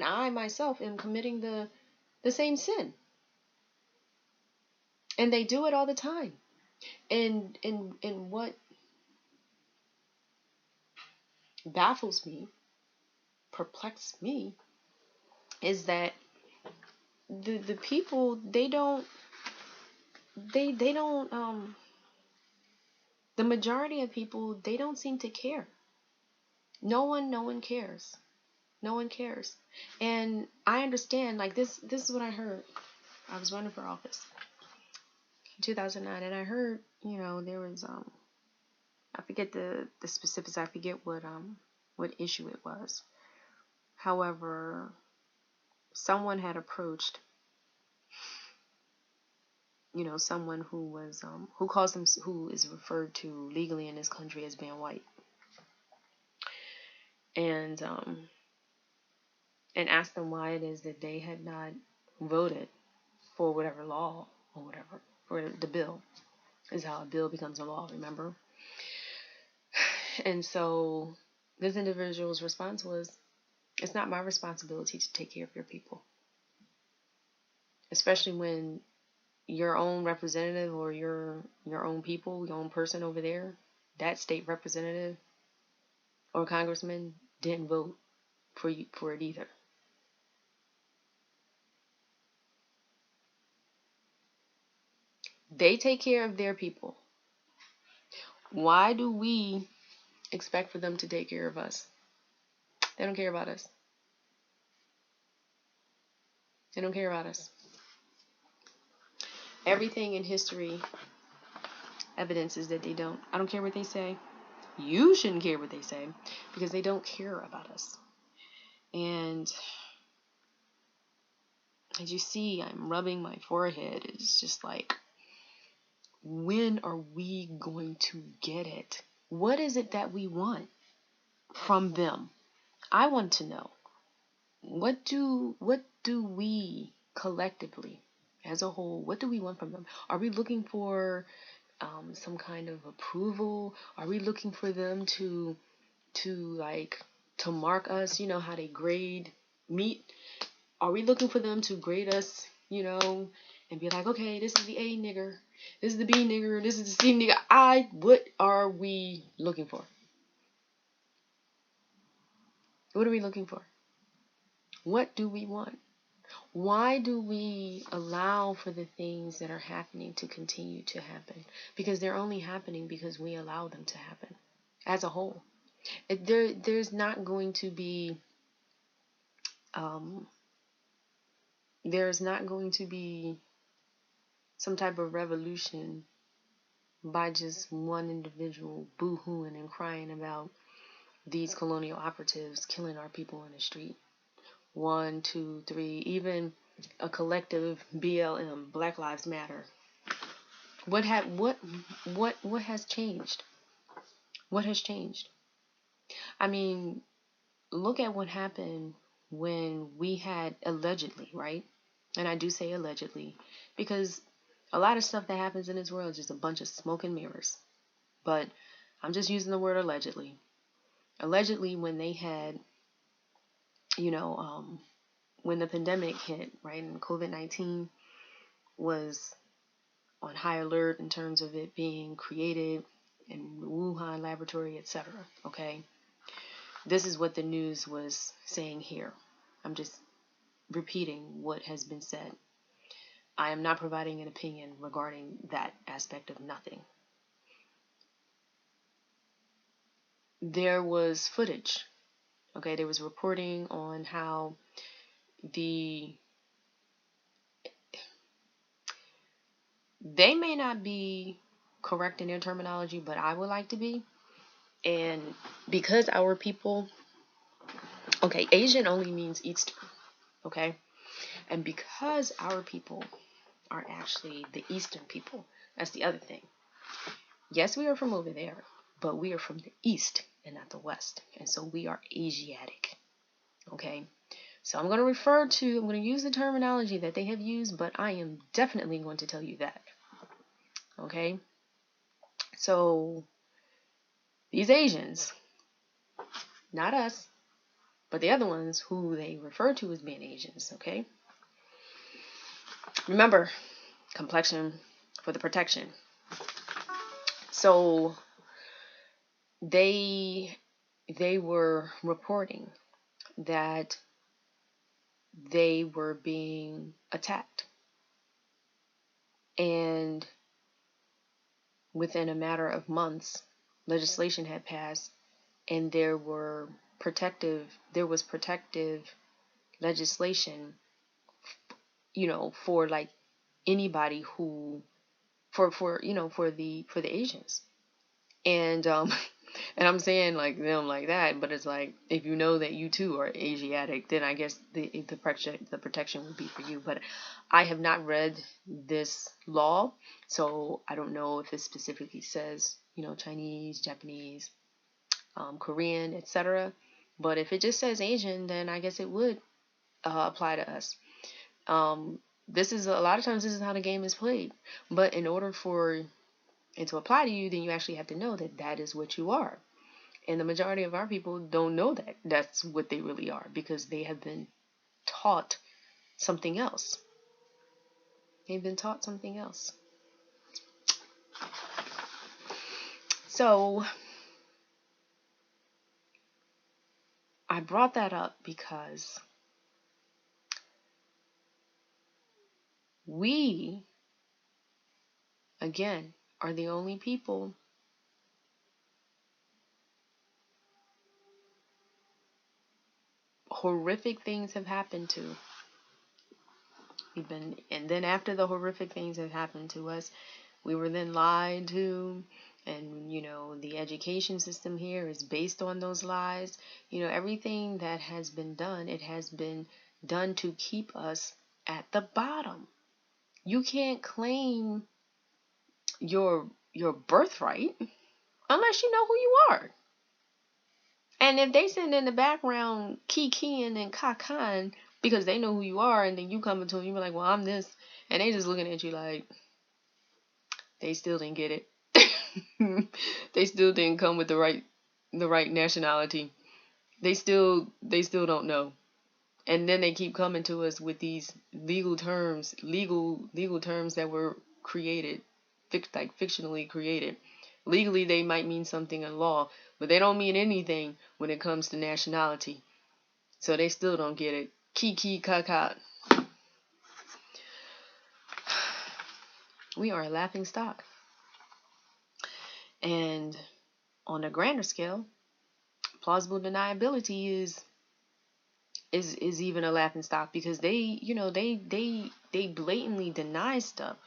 I myself am committing the same sin? And they do it all the time. And what baffles me, perplexes me, is that the people, they don't the majority of people, they don't seem to care. No one cares. No one cares. And I understand, like, this is what I heard. I was running for office in 2009, and I heard, there was I forget the specifics. I forget what issue it was. However, someone had approached, someone who was who is referred to legally in this country as being white, and asked them why it is that they had not voted for whatever law or whatever, for the bill. Is how a bill becomes a law, remember? And so this individual's response was, it's not my responsibility to take care of your people. Especially when your own representative, or your own people, your own person over there, that state representative or congressman, didn't vote for it either. They take care of their people. Why do we expect for them to take care of us? They don't care about us. They don't care about us. Everything in history evidences that they don't. I don't care what they say. You shouldn't care what they say because they don't care about us. And as you see, I'm rubbing my forehead. It's just like, when are we going to get it? What is it that we want from them? I want to know. What do we collectively, as a whole, what do we want from them? Are we looking for some kind of approval? Are we looking for them to mark us? You know how they grade meat? Are we looking for them to grade us, and be like, okay, this is the A nigger, this is the B nigger, this is the C nigger. What are we looking for? What are we looking for? What do we want? Why do we allow for the things that are happening to continue to happen? Because they're only happening because we allow them to happen as a whole. There's not going to be some type of revolution by just one individual boo-hooing and crying about these colonial operatives killing our people in the street. 1, 2, 3, even a collective BLM, Black Lives Matter. What has changed? What has changed? I mean, look at what happened when we had allegedly, right? And I do say allegedly because a lot of stuff that happens in this world is just a bunch of smoke and mirrors. But I'm just using the word allegedly. Allegedly, when they had, when the pandemic hit, right, and COVID-19 was on high alert in terms of it being created in the Wuhan laboratory, etc. Okay, this is what the news was saying here. I'm just repeating what has been said. I am not providing an opinion regarding that aspect of nothing. There was footage. Okay, there was reporting on how they may not be correct in their terminology, but I would like to be. And because our people, okay, Asian only means Eastern, okay? And because our people are actually the Eastern people, that's the other thing. Yes, we are from over there, but we are from the East and not the West. And so we are Asiatic, okay? So I'm going to use the terminology that they have used, but I am definitely going to tell you that, okay? So these Asians, not us, but the other ones who they refer to as being Asians, okay? Remember, complexion for the protection. So they were reporting that they were being attacked. And within a matter of months, legislation had passed and there was protective legislation, for like anybody who for the Asians. And and I'm saying like them like that, but it's like if you know that you too are Asiatic, then I guess the protection would be for you. But I have not read this law, so I don't know if it specifically says Chinese, Japanese, Korean, etc. But if it just says Asian, then I guess it would apply to us. This is a lot of times this is how the game is played. But in order for it to apply to you, then you actually have to know that that is what you are. And the majority of our people don't know that that's what they really are because they have been taught something else. They've been taught something else. So I brought that up because we, again, are the only people horrific things have happened to. And then after the horrific things have happened to us, we were then lied to And, the education system here is based on those lies. Everything that has been done, it has been done to keep us at the bottom. You can't claim your birthright unless you know who you are. And if they send in the background kikiing and kakan because they know who you are, and then you come into them, you be like, well, I'm this, and they just looking at you like they still didn't get it. They still didn't come with the right nationality. They still don't know. And then they keep coming to us with these legal terms that were created, fictionally created. Legally, they might mean something in law, but they don't mean anything when it comes to nationality. So they still don't get it. Kiki kaka. We are a laughing stock. And on a grander scale, plausible deniability is even a laughing stock, because they blatantly deny stuff.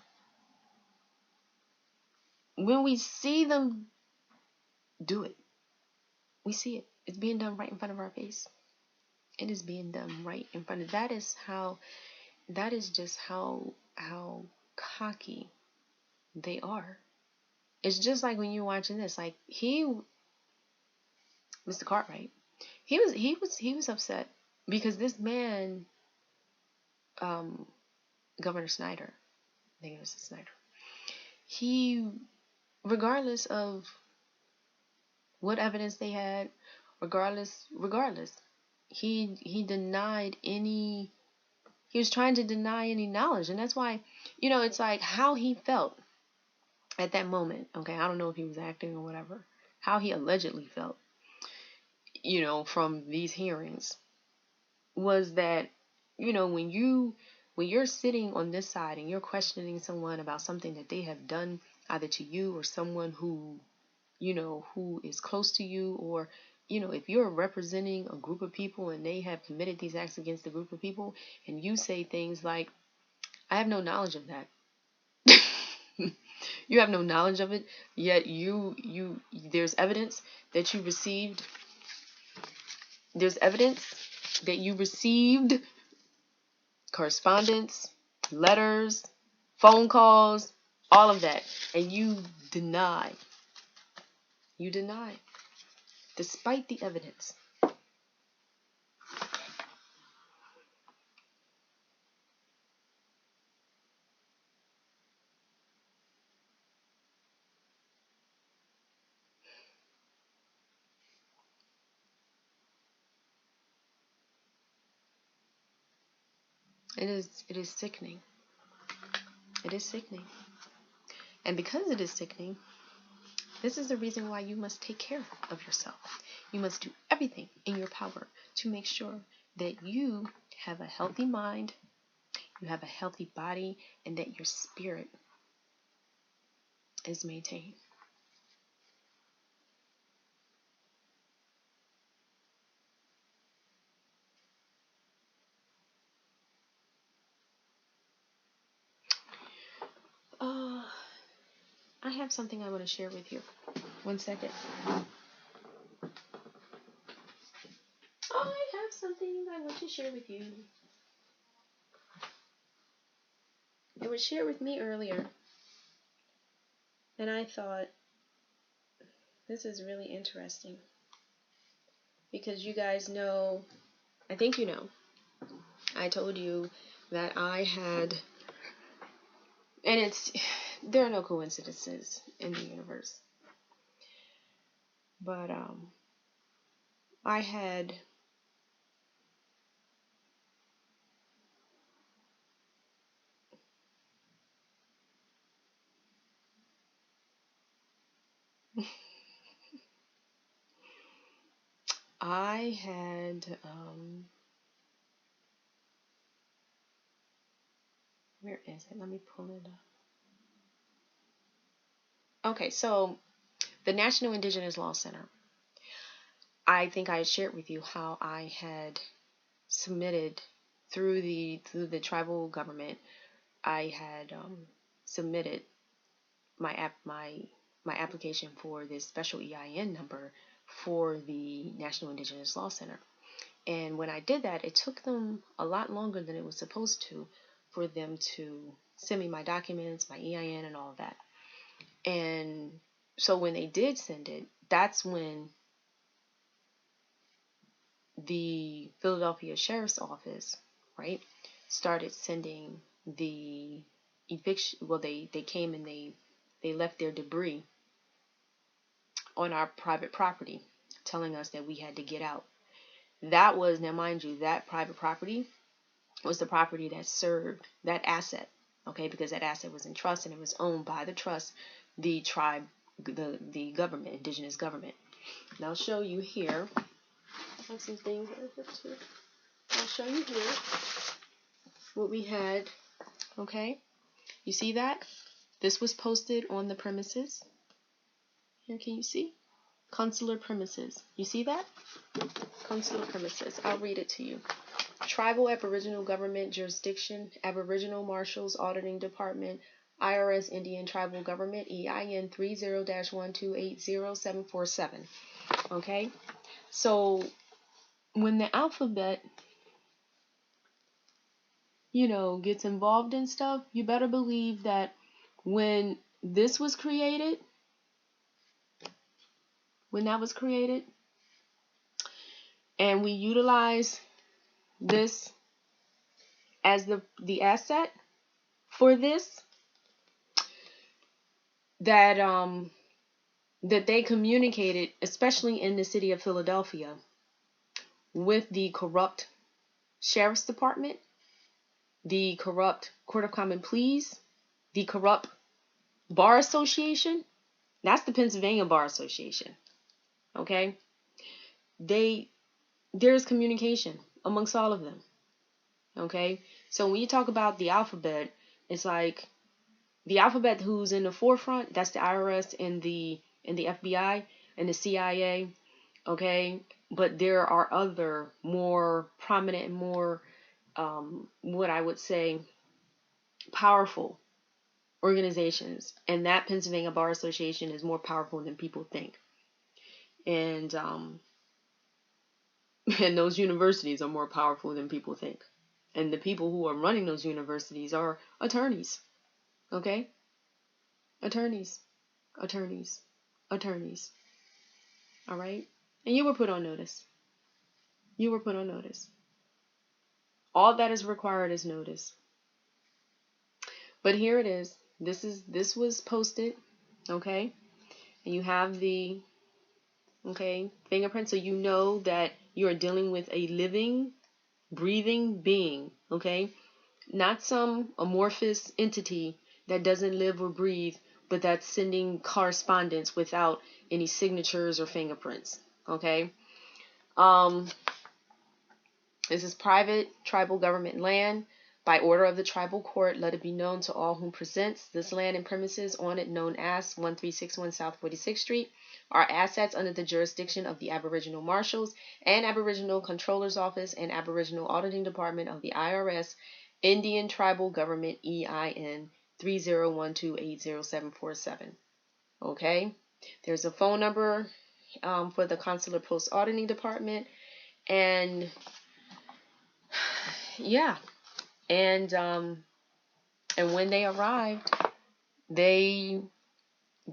When we see them do it, we see it. It's being done right in front of our face. It is being done right in front of. That is just how cocky they are. It's just like when you're watching this, like Mr. Cartwright, he was upset because this man, Governor Snyder, I think it was Snyder, he, regardless of what evidence they had, regardless, he denied any. He was trying to deny any knowledge, and that's why, it's like how he felt at that moment. Okay, I don't know if he was acting or whatever. How he allegedly felt, from these hearings, was that, when you're sitting on this side and you're questioning someone about something that they have done either to you or someone who is close to you, or if you're representing a group of people and they have committed these acts against a group of people, and you say things like, I have no knowledge of that. You have no knowledge of it, yet there's evidence that you received. There's evidence that you received correspondence, letters, phone calls, all of that, and you deny. You deny, despite the evidence. It is sickening. It is sickening. And because it is sickening, this is the reason why you must take care of yourself. You must do everything in your power to make sure that you have a healthy mind, you have a healthy body, and that your spirit is maintained. I have something I want to share with you. 1 second. I have something I want to share with you. It was shared with me earlier, and I thought, this is really interesting, because you guys know, I think you know, I told you that I had, and there are no coincidences in the universe, but I had where is it? Let me pull it up. Okay, so the National Indigenous Law Center. I think I had shared with you how I had submitted through the tribal government. I had submitted my my application for this special EIN number for the National Indigenous Law Center. And when I did that, it took them a lot longer than it was supposed to for them to send me my documents, my EIN, and all of that. And so when they did send it, that's when the Philadelphia Sheriff's Office, right, started sending the eviction. Well, they came and they left their debris on our private property, telling us that we had to get out. That was, now mind you, that private property was the property that served that asset, okay, because that asset was in trust and it was owned by the trust, the tribe, the government, indigenous government. And I'll show you here. I have some things that I have too. I'll show you here what we had, okay. You see that? This was posted on the premises. Here, can you see? Consular premises. You see that? Consular premises. I'll read it to you. Tribal Aboriginal Government Jurisdiction, Aboriginal Marshals Auditing Department, IRS Indian Tribal Government, EIN 30-1280747. Okay? So, when the alphabet, gets involved in stuff, you better believe that when this was created, and we utilize this as the asset for this, that they communicated, especially in the city of Philadelphia, with the corrupt sheriff's department, the corrupt Court of Common Pleas, the corrupt Bar Association. That's the Pennsylvania Bar Association. Okay? There's communication amongst all of them. Okay? So when you talk about the alphabet, it's like the alphabet who's in the forefront, that's the IRS and the FBI and the CIA. Okay? But there are other more prominent, more what I would say powerful organizations, and that Pennsylvania Bar Association is more powerful than people think. And and those universities are more powerful than people think. And the people who are running those universities are attorneys. Okay? Attorneys. All right? And you were put on notice. All that is required is notice. But here it is. This was posted, okay? And you have the fingerprint, so you know that you are dealing with a living, breathing being, okay? Not some amorphous entity that doesn't live or breathe, but that's sending correspondence without any signatures or fingerprints, okay? This is private tribal government land. By order of the tribal court, let it be known to all whom presents this land and premises on it known as 1361 South 46th Street are assets under the jurisdiction of the Aboriginal Marshals and Aboriginal Controller's Office and Aboriginal Auditing Department of the IRS, Indian Tribal Government EIN 30-1280747. Okay? There's a phone number for the Consular Post Auditing Department, and yeah. And when they arrived, they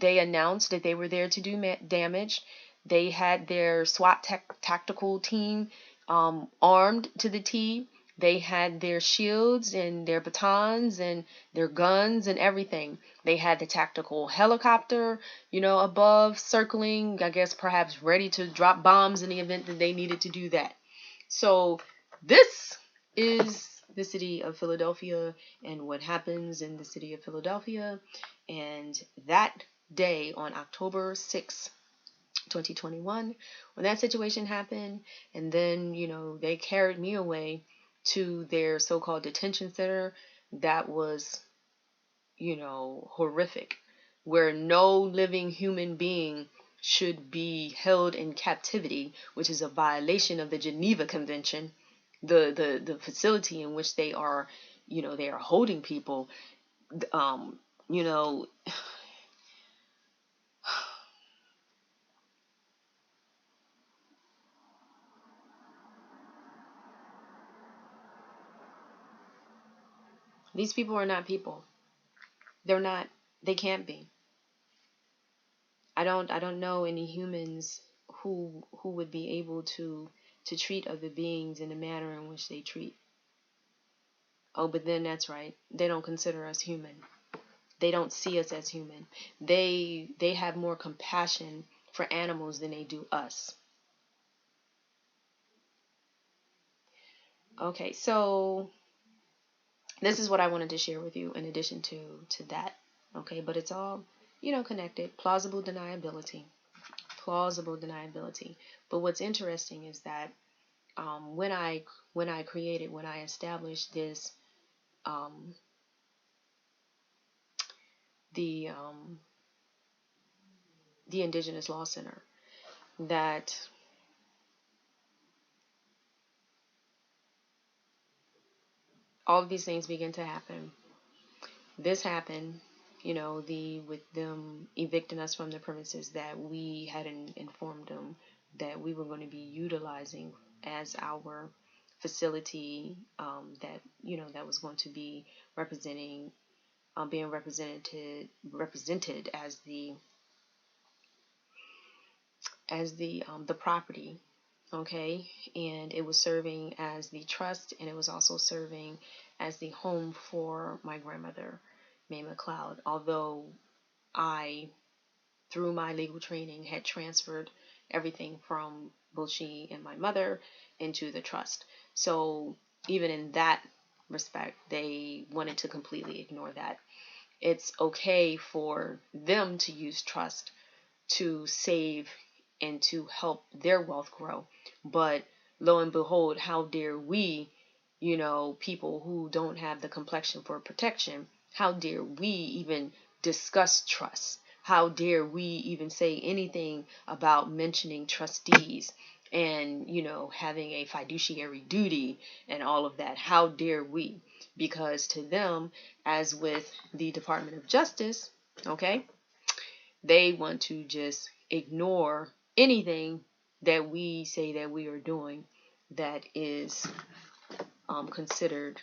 announced that they were there to do damage. They had their SWAT tactical team armed to the T. They had their shields and their batons and their guns and everything. They had the tactical helicopter, above, circling, I guess perhaps ready to drop bombs in the event that they needed to do that. So this is the city of Philadelphia and what happens in the city of Philadelphia. And that day on October 6th, 2021, when that situation happened, and then, they carried me away to their so-called detention center, that was, horrific, where no living human being should be held in captivity, which is a violation of the Geneva Convention. The facility in which they are holding people, These people are not people. They're not. They can't be. I don't know any humans who would be able to treat other beings in the manner in which they treat. Oh, but then that's right. They don't consider us human. They don't see us as human. They have more compassion for animals than they do us. Okay, so this is what I wanted to share with you in addition to that. Okay, but it's all, connected. Plausible deniability. Plausible deniability. But what's interesting is that when I established this, the Indigenous Law Center, that all of these things begin to happen. This happened, with them evicting us from the premises that we hadn't informed them that we were going to be utilizing as our facility, that was going to be being represented as the property. Okay, and it was serving as the trust, and it was also serving as the home for my grandmother, May McLeod. Although I, through my legal training, had transferred everything from both she and my mother into the trust. So even in that respect, they wanted to completely ignore that. It's okay for them to use trust to save and to help their wealth grow. But lo and behold, how dare we, people who don't have the complexion for protection, how dare we even discuss trust? How dare we even say anything about mentioning trustees and, having a fiduciary duty and all of that? How dare we? Because to them, as with the Department of Justice, okay, they want to just ignore anything that we say that we are doing that is considered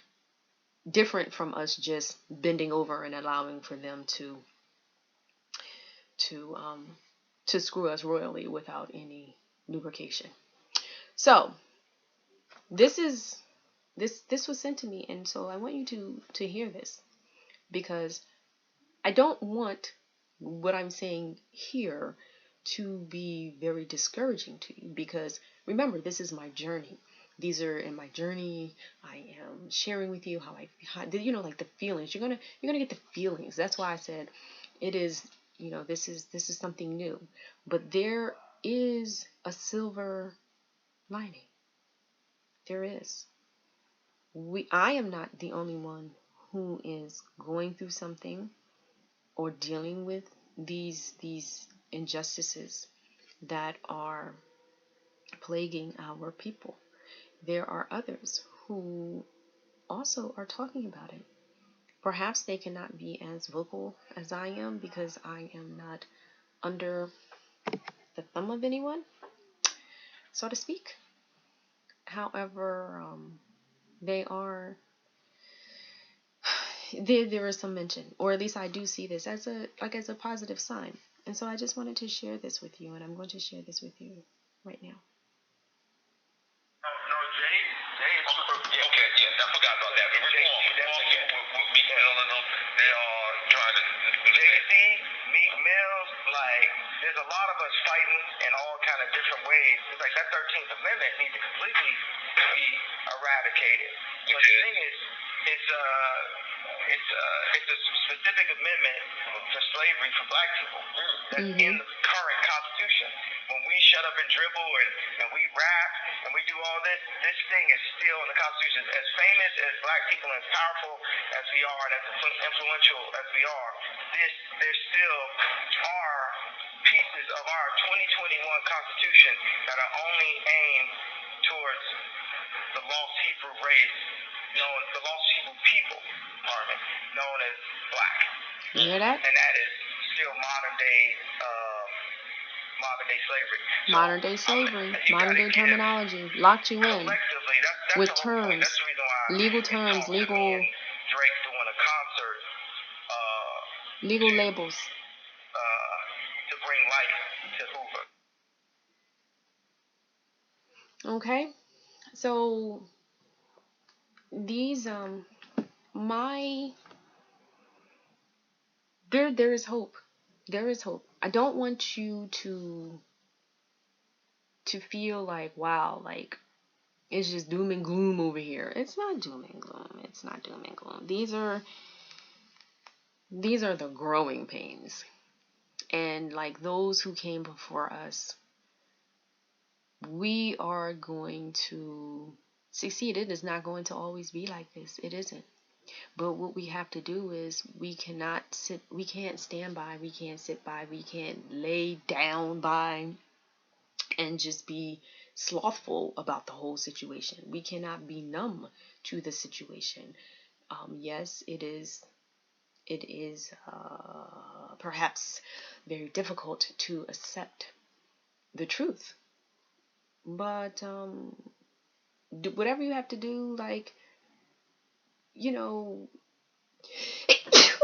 different from us just bending over and allowing for them to screw us royally without any lubrication. So this was sent to me, and so I want you to hear this, because I don't want what I'm saying here to be very discouraging to you, because remember, this is my journey. These are in my journey. I am sharing with you how like the feelings. You're gonna get the feelings. That's why I said it is. This is something new, but there is a silver lining. There is. I am not the only one who is going through something or dealing with these injustices that are plaguing our people. There are others who also are talking about it. Perhaps they cannot be as vocal as I am, because I am not under the thumb of anyone, so to speak. However, there is some mention, or at least I do see this as a positive sign. And so I just wanted to share this with you, and I'm going to share this with you right now. No, Jay is super. Yeah, okay, yeah, I forgot about that. We're Meek Mill and them. They are trying to. JC, Meek Mill, like, there's a lot of us fighting in all kind of different ways. It's like that 13th Amendment needs to completely be eradicated. But the thing is, it's a specific amendment for slavery for black people that's in the current Constitution. When we shut up and dribble and we rap and we do all this thing is still in the Constitution. As famous as black people and as powerful as we are and as influential as we are, there still are pieces of our 2021 Constitution that are only aimed towards the lost Hebrew race, the lost Hebrew people, known as black. You hear that? And that is still modern day slavery. Modern day slavery, modern day terminology, locked you in with terms, legal terms, legal. Drake doing a Legal labels. To bring life to Hoover. Okay, so these there is hope. There is hope. I don't want you to feel like, wow, like it's just doom and gloom over here. It's not doom and gloom. It's not doom and gloom. These are the growing pains. And like those who came before us, we are going to succeed. It is not going to always be like this. It isn't. But what we have to do is we can't stand by, we can't sit by, we can't lay down by and just be slothful about the whole situation. We cannot be numb to the situation. Yes, it is perhaps very difficult to accept the truth, but do whatever you have to do, like,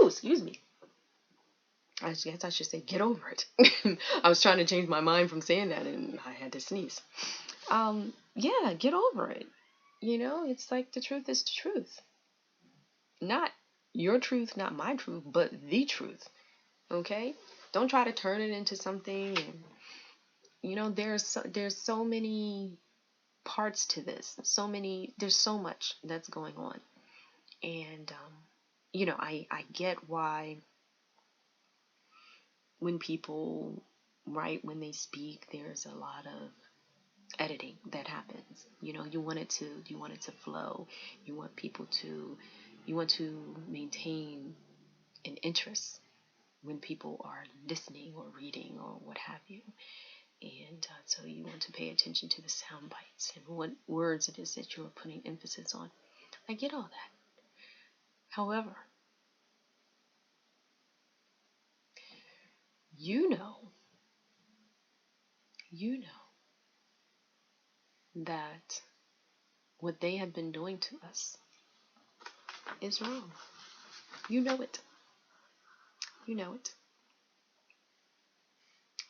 excuse me, I guess I should say get over it. I was trying to change my mind from saying that and I had to sneeze. Yeah, get over it. It's like the truth is the truth. Not your truth, not my truth, but the truth. Okay? Don't try to turn it into something. And there's so many parts to this. There's so much that's going on. And I get why when people write, when they speak, there's a lot of editing that happens. You want it to flow. You want to maintain an interest when people are listening or reading or what have you. And so you want to pay attention to the sound bites and what words it is that you're putting emphasis on. I get all that. However, you know that what they have been doing to us is wrong. You know it. You know it.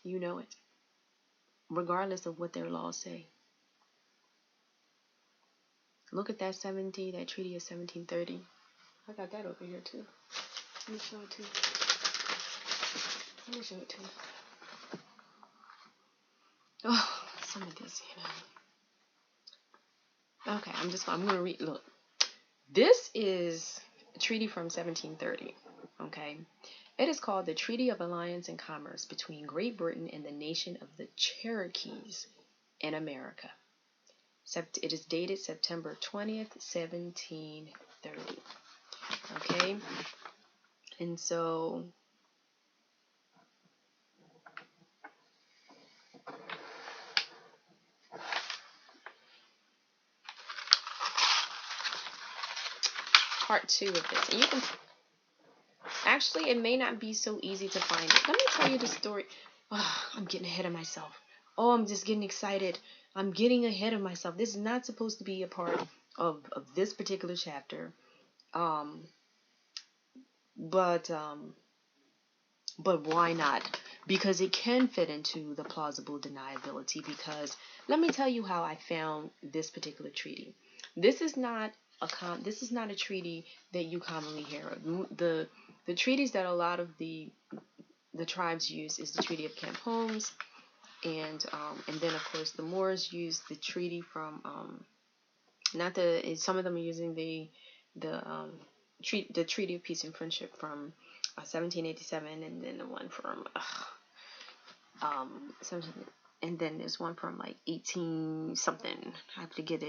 You know it. Regardless of what their laws say. Look at that treaty of 1730. I got that over here too. Let me show it to you. Oh, some of this, Okay, I'm going to read. Look, this is a treaty from 1730. Okay, it is called the Treaty of Alliance and Commerce between Great Britain and the nation of the Cherokees in America. It is dated September 20th, 1730. Okay, and so part 2 of this, and you can actually, it may not be so easy to find it. Let me tell you the story. Oh, I'm getting ahead of myself. Oh, I'm just getting excited. I'm getting ahead of myself. This is not supposed to be a part of this particular chapter. But why not? Because it can fit into the plausible deniability. Because let me tell you how I found this particular treaty. This is not a treaty that you commonly hear of. The treaties that a lot of the tribes use is the Treaty of Camp Holmes, and then of course the Moors use the treaty from some of them are using the Treaty of Peace and Friendship from 1787, and then the one from and then there's one from like 18 something. I have to get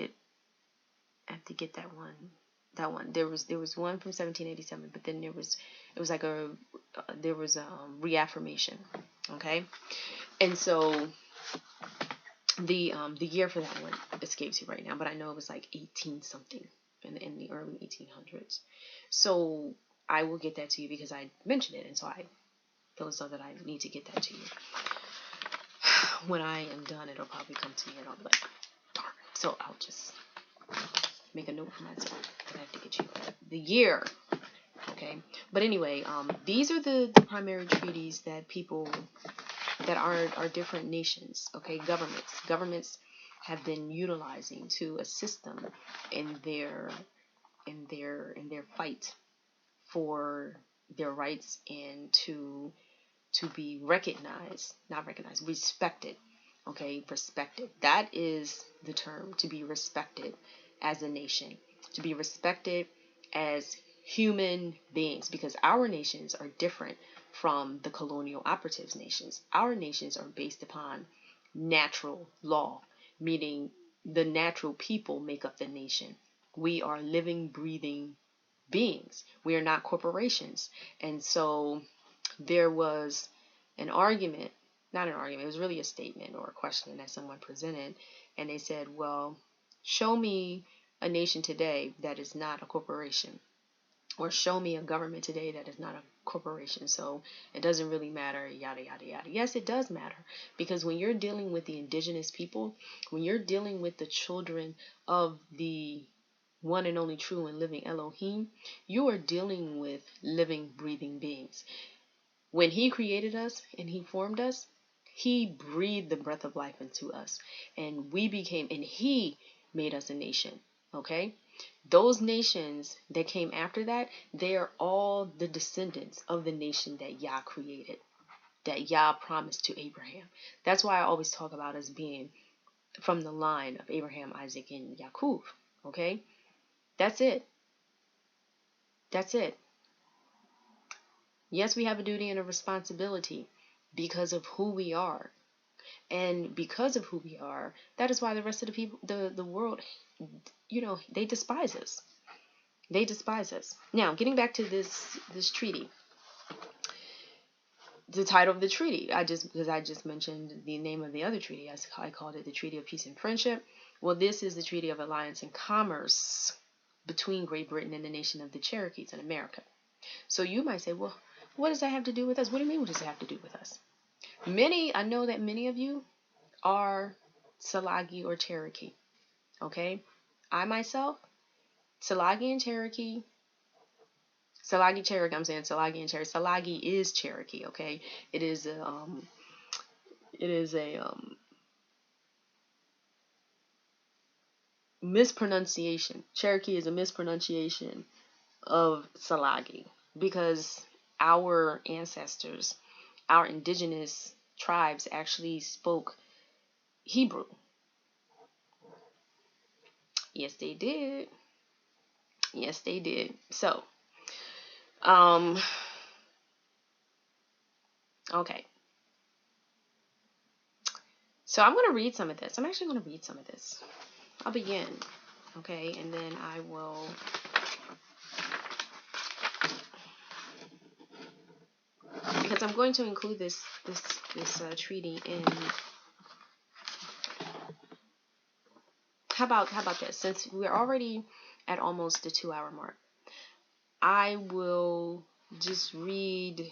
that one. There was one from 1787, but then there was reaffirmation. Okay, and so the year for that one escapes me right now, but I know it was like 18 something in the early 1800s. So I will get that to you because I mentioned it, and so I feel as though that I need to get that to you. When I am done, it'll probably come to me, and I'll be like, darn. So I'll just make a note for myself that I have to get you the year. Okay, But anyway, these are the primary treaties that people that are different nations, okay, governments have been utilizing to assist them in their fight for their rights and to be respected. Okay, respected. That is the term, to be respected as a nation, to be respected as human beings, because our nations are different from the colonial operatives nations. Our nations are based upon natural law, meaning the natural people make up the nation. We are living, breathing beings. We are not corporations. And so there was an argument, not an argument, it was really a statement or a question that someone presented. And they said, well, show me a nation today that is not a corporation, or show me a government today that is not a corporation. So it doesn't really matter, yada, yada, yada. Yes, it does matter, because when you're dealing with the indigenous people, when you're dealing with the children of the one and only true and living Elohim, you are dealing with living, breathing beings. When he created us and he formed us, he breathed the breath of life into us, and he made us a nation. Okay? Those nations that came after that, they are all the descendants of the nation that Yah created, that Yah promised to Abraham. That's why I always talk about us being from the line of Abraham, Isaac, and Yaakov. Okay? That's it. That's it. Yes, we have a duty and a responsibility because of who we are. And because of who we are, that is why the rest of the people, the world, they despise us. They despise us. Now, getting back to this treaty. The title of the treaty, because I just mentioned the name of the other treaty, I called it the Treaty of Peace and Friendship. Well, this is the Treaty of Alliance and Commerce between Great Britain and the nation of the Cherokees in America. So you might say, well, what does that have to do with us? What do you mean, what does it have to do with us? I know that many of you are Tsalagi or Cherokee. Okay? I myself, Tsalagi and Cherokee. Tsalagi Cherokee, I'm saying Tsalagi and Cherokee. Tsalagi is Cherokee, okay? It is a mispronunciation. Cherokee is a mispronunciation of Tsalagi, because our ancestors, our indigenous tribes actually spoke Hebrew. Yes, they did. Yes, they did. So, okay. So I'm going to read some of this. I'm actually going to read some of this. I'll begin, okay, and then I will because I'm going to include this treaty in. How about this? Since we're already at almost the 2-hour mark, I will just read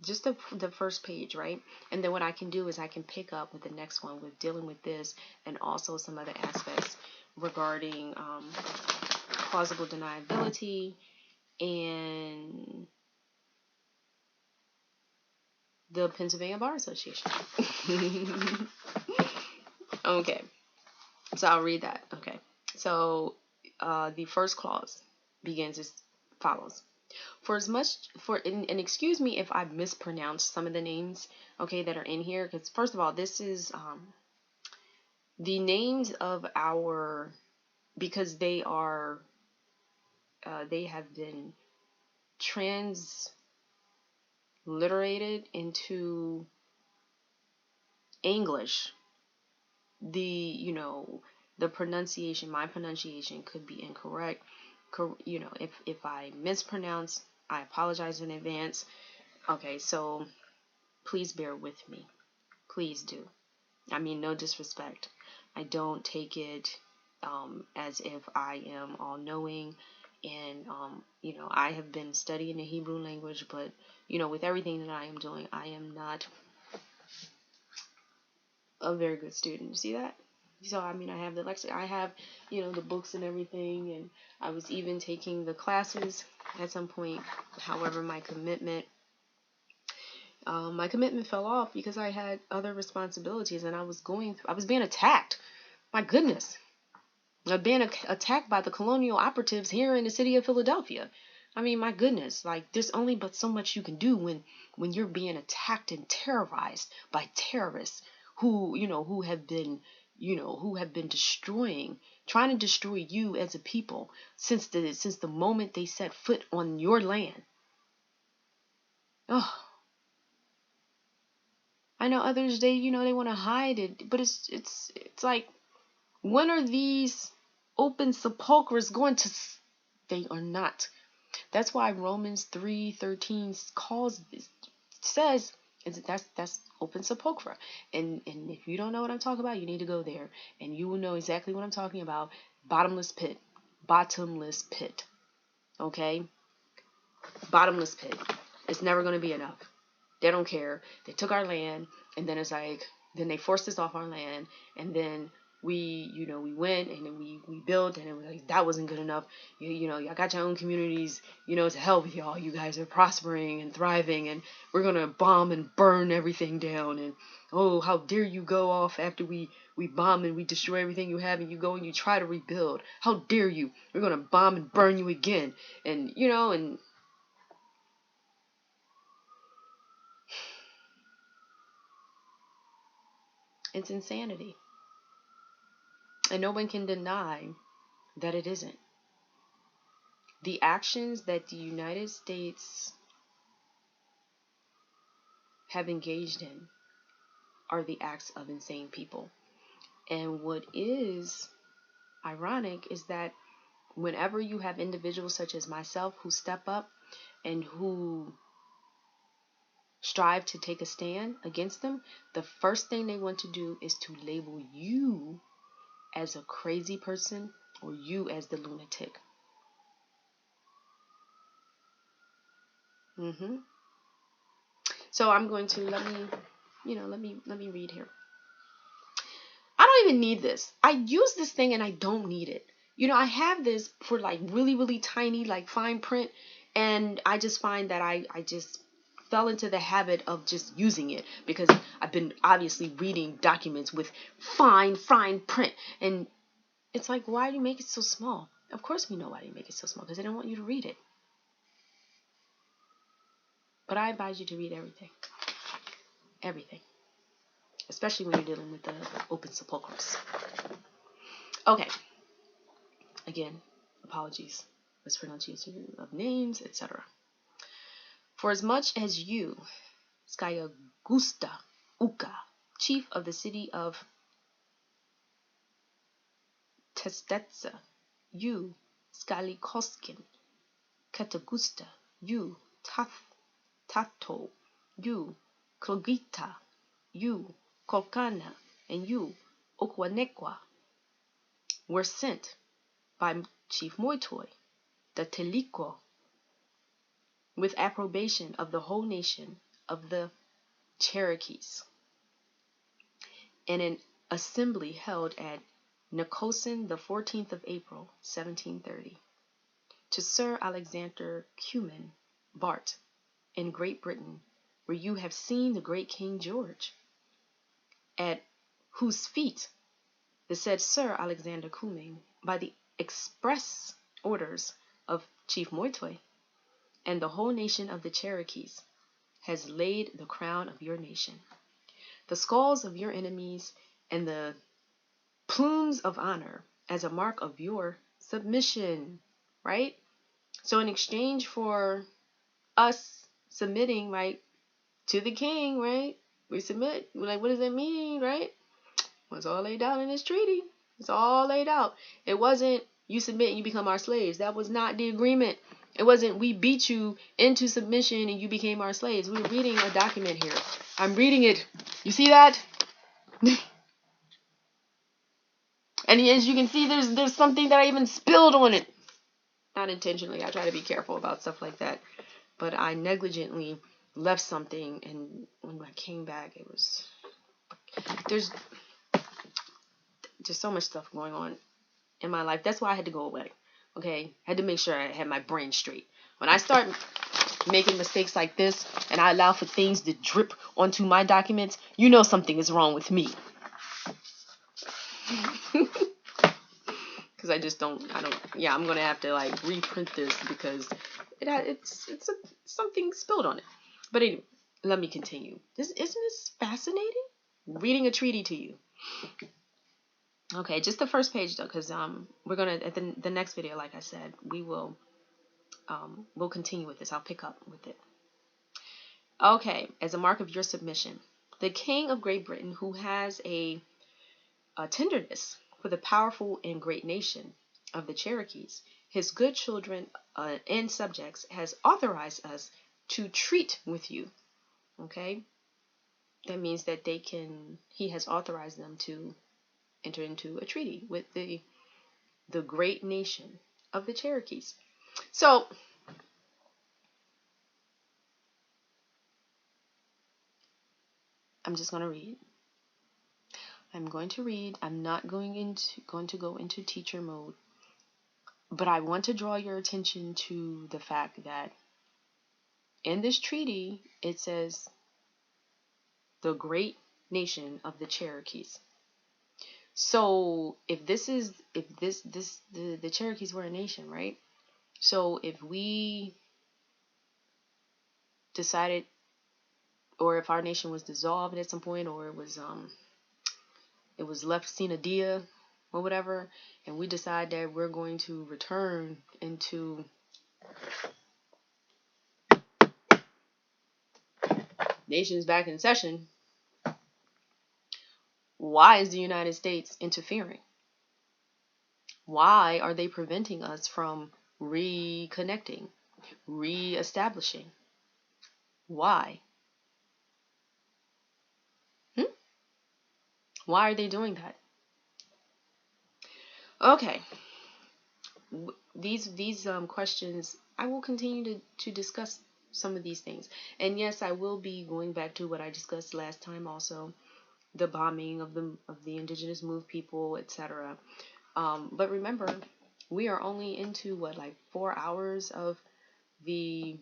just the first page, right? And then what I can do is I can pick up with the next one with dealing with this and also some other aspects regarding plausible deniability and the Pennsylvania Bar Association. Okay, so I'll read that. Okay, so the first clause begins as follows. And excuse me if I mispronounce some of the names, okay, that are in here, because first of all, this is the names of because they are they have been transliterated into English. The pronunciation, my pronunciation could be incorrect. If I mispronounce, I apologize in advance. Okay, so please bear with me. Please do. I mean, no disrespect. I don't take it as if I am all-knowing, and I have been studying the Hebrew language, but with everything that I am doing, I am not a very good student. You see that? So, I mean, I have the lexicon, I have, the books and everything, and I was even taking the classes at some point. However, my commitment fell off because I had other responsibilities, and I was being attacked. My goodness. Being attacked by the colonial operatives here in the city of Philadelphia. I mean, my goodness, like, there's only but so much you can do when you're being attacked and terrorized by terrorists who have been trying to destroy you as a people since the moment they set foot on your land. Oh, I know others, they want to hide it, but it's like, when are these open sepulchres going to? They are not. That's why Romans 3:13 says that's open sepulchre. And if you don't know what I'm talking about, you need to go there, and you will know exactly what I'm talking about. Bottomless pit. Okay? Bottomless pit. It's never going to be enough. They don't care. They took our land, and then it's like, then they forced us off our land, and then we went, and then we built, and it was like, that wasn't good enough. Y'all got your own communities, to help y'all. You guys are prospering and thriving, and we're gonna bomb and burn everything down. And oh, how dare you go off after we bomb and we destroy everything you have, and you go and you try to rebuild. How dare you? We're gonna bomb and burn you again. And and it's insanity. And no one can deny that it isn't. The actions that the United States have engaged in are the acts of insane people. And what is ironic is that whenever you have individuals such as myself who step up and who strive to take a stand against them, the first thing they want to do is to label you as a crazy person or you as the lunatic. So I'm going to let me read here. I don't even need this. I use this thing and I don't need it. I have this for like really, really tiny, like fine print, and I just find that I just fell into the habit of just using it because I've been obviously reading documents with fine print, and it's like, why do you make it so small? Of course we know why they make it so small, because they don't want you to read it. But I advise you to read everything. Everything. Especially when you're dealing with the open sepulchres. Okay. Again, apologies. Mispronunciation of names, etc. For as much as you, Skayagusta Uka, chief of the city of Testetsa, you, Skalikoskin, Katagusta, you, Tato, you, Klogita, you, Kolkana, and you, Okwanekwa, were sent by Chief Moitoi, the Teliko, with approbation of the whole nation of the Cherokees, in an assembly held at Nicosin the 14th of April, 1730, to Sir Alexander Cumin, Bart, in Great Britain, where you have seen the great King George, at whose feet the said Sir Alexander Cumin, by the express orders of Chief Moitoi, and the whole nation of the Cherokees, has laid the crown of your nation, the skulls of your enemies, and the plumes of honor as a mark of your submission, right? So in exchange for us submitting, right, to the king, right, we submit. We're like, what does that mean, right? Well, it's all laid out in this treaty. It's all laid out. It wasn't you submit and you become our slaves. That was not the agreement. It wasn't we beat you into submission and you became our slaves. We're reading a document here. I'm reading it. You see that? And as you can see, there's something that I even spilled on it. Not intentionally. I try to be careful about stuff like that. But I negligently left something, and when I came back, it was... just so much stuff going on in my life. That's why I had to go away. Okay, I had to make sure I had my brain straight. When I start making mistakes like this and I allow for things to drip onto my documents, you know something is wrong with me. Because I'm gonna have to like reprint this because it's something spilled on it. But anyway, let me continue. Isn't this fascinating? Reading a treaty to you. Okay, just the first page though, because we're gonna at the next video, like I said, we'll continue with this. I'll pick up with it. Okay, as a mark of your submission, the King of Great Britain, who has a tenderness for the powerful and great nation of the Cherokees, his good children and subjects, has authorized us to treat with you. Okay, that means that he has authorized them to enter into a treaty with the great nation of the Cherokees. So I'm just going to read. I'm going to read. I'm not going to go into teacher mode, but I want to draw your attention to the fact that in this treaty it says the great nation of the Cherokees. So if the Cherokees were a nation, right? So if we decided, or if our nation was dissolved at some point, or it was left sine die or whatever, and we decide that we're going to return into nations back in session, why is the United States interfering? Why are they preventing us from reconnecting, reestablishing? Why? Why are they doing that? Okay. These questions, I will continue to discuss some of these things. And yes, I will be going back to what I discussed last time also, the bombing of the indigenous moved people, etc. But remember, we are only into like 4 hours of the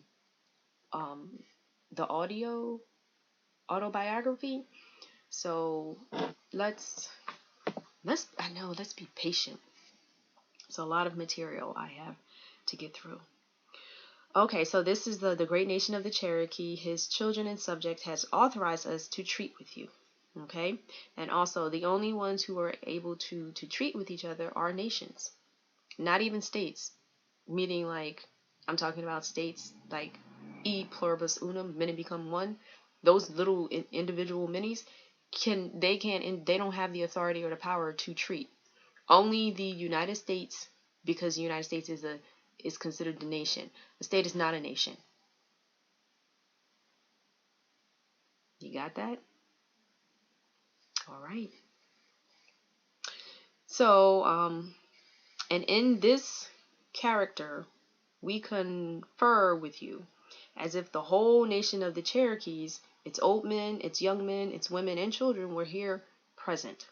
autobiography. So let's be patient. It's a lot of material I have to get through. Okay, so this is the great nation of the Cherokee. His children and subjects has authorized us to treat with you. Okay, and also the only ones who are able to treat with each other are nations, not even states. Meaning, like, I'm talking about states like e pluribus unum, many become one. Those little individual minis they don't have the authority or the power to treat. Only the United States, because the United States is considered the nation. The state is not a nation. You got that? All right. So, and in this character, we confer with you as if the whole nation of the Cherokees, its old men, its young men, its women and children were here present.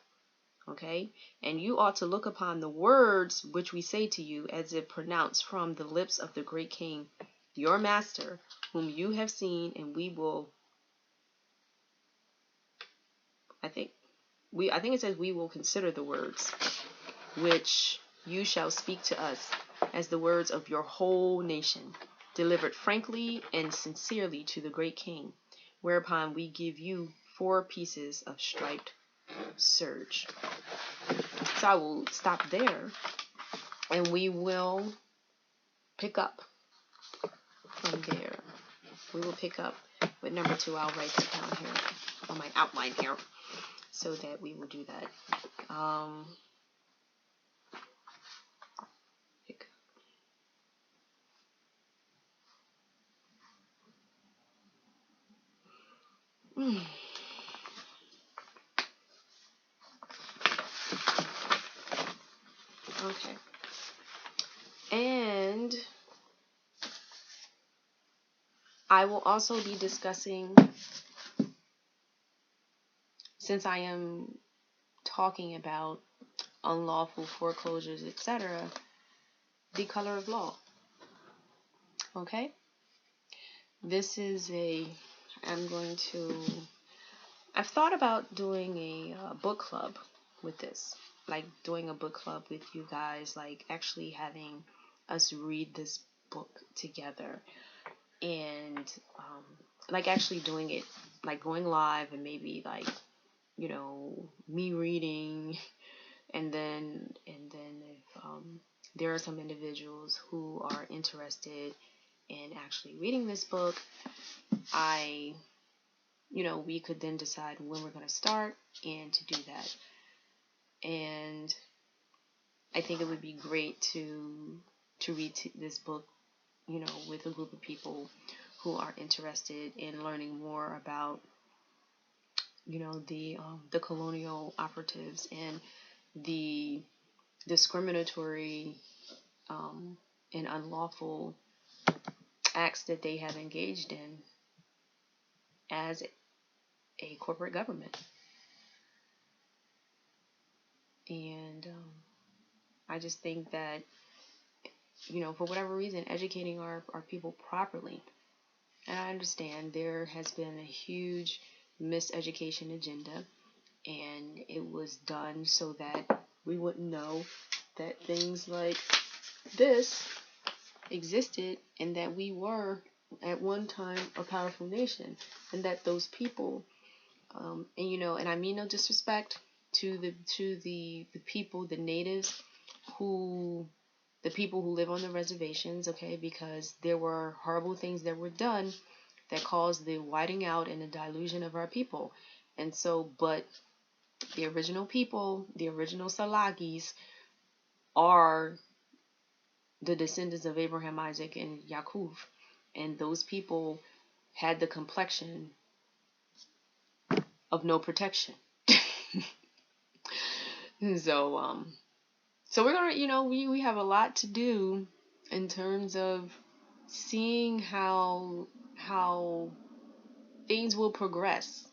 Okay? And you ought to look upon the words which we say to you as if pronounced from the lips of the great king, your master, whom you have seen, and we will, I think it says we will consider the words which you shall speak to us as the words of your whole nation, delivered frankly and sincerely to the great king, whereupon we give you 4 pieces of striped serge. So I will stop there, and we will pick up from there. We will pick up with number 2. I'll write that down here on my outline here, so that we will do that. Okay. And I will also be discussing, since I am talking about unlawful foreclosures, etc., the color of law. Okay? This is I've thought about doing a book club with this. Like doing a book club with you guys, like actually having us read this book together. And like actually doing it, like going live, and maybe like, me reading, and then if there are some individuals who are interested in actually reading this book, we could then decide when we're going to start and to do that. And I think it would be great to read this book, with a group of people who are interested in learning more about, the colonial operatives and the discriminatory and unlawful acts that they have engaged in as a corporate government. And I just think that, for whatever reason, educating our people properly. And I understand there has been a huge miseducation agenda, and it was done so that we wouldn't know that things like this existed, and that we were at one time a powerful nation, and that those people, and I mean no disrespect to the people, the natives, the people who live on the reservations, okay, because there were horrible things that were done that caused the whiting out and the dilution of our people. And so, but the original people, the original Salagis, are the descendants of Abraham, Isaac, and Yaakov. And those people had the complexion of no protection. So we're gonna, we have a lot to do in terms of seeing how things will progress.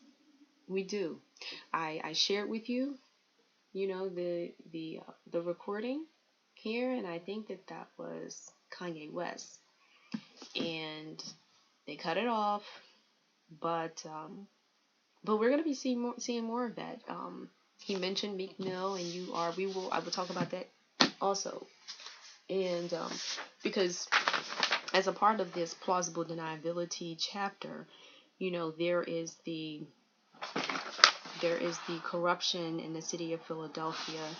We do. I shared with you, the recording here, and I think that was Kanye West, and they cut it off, but we're gonna be seeing more of that. He mentioned Meek Mill, and I will talk about that also, and because as a part of this plausible deniability chapter, there is the corruption in the city of Philadelphia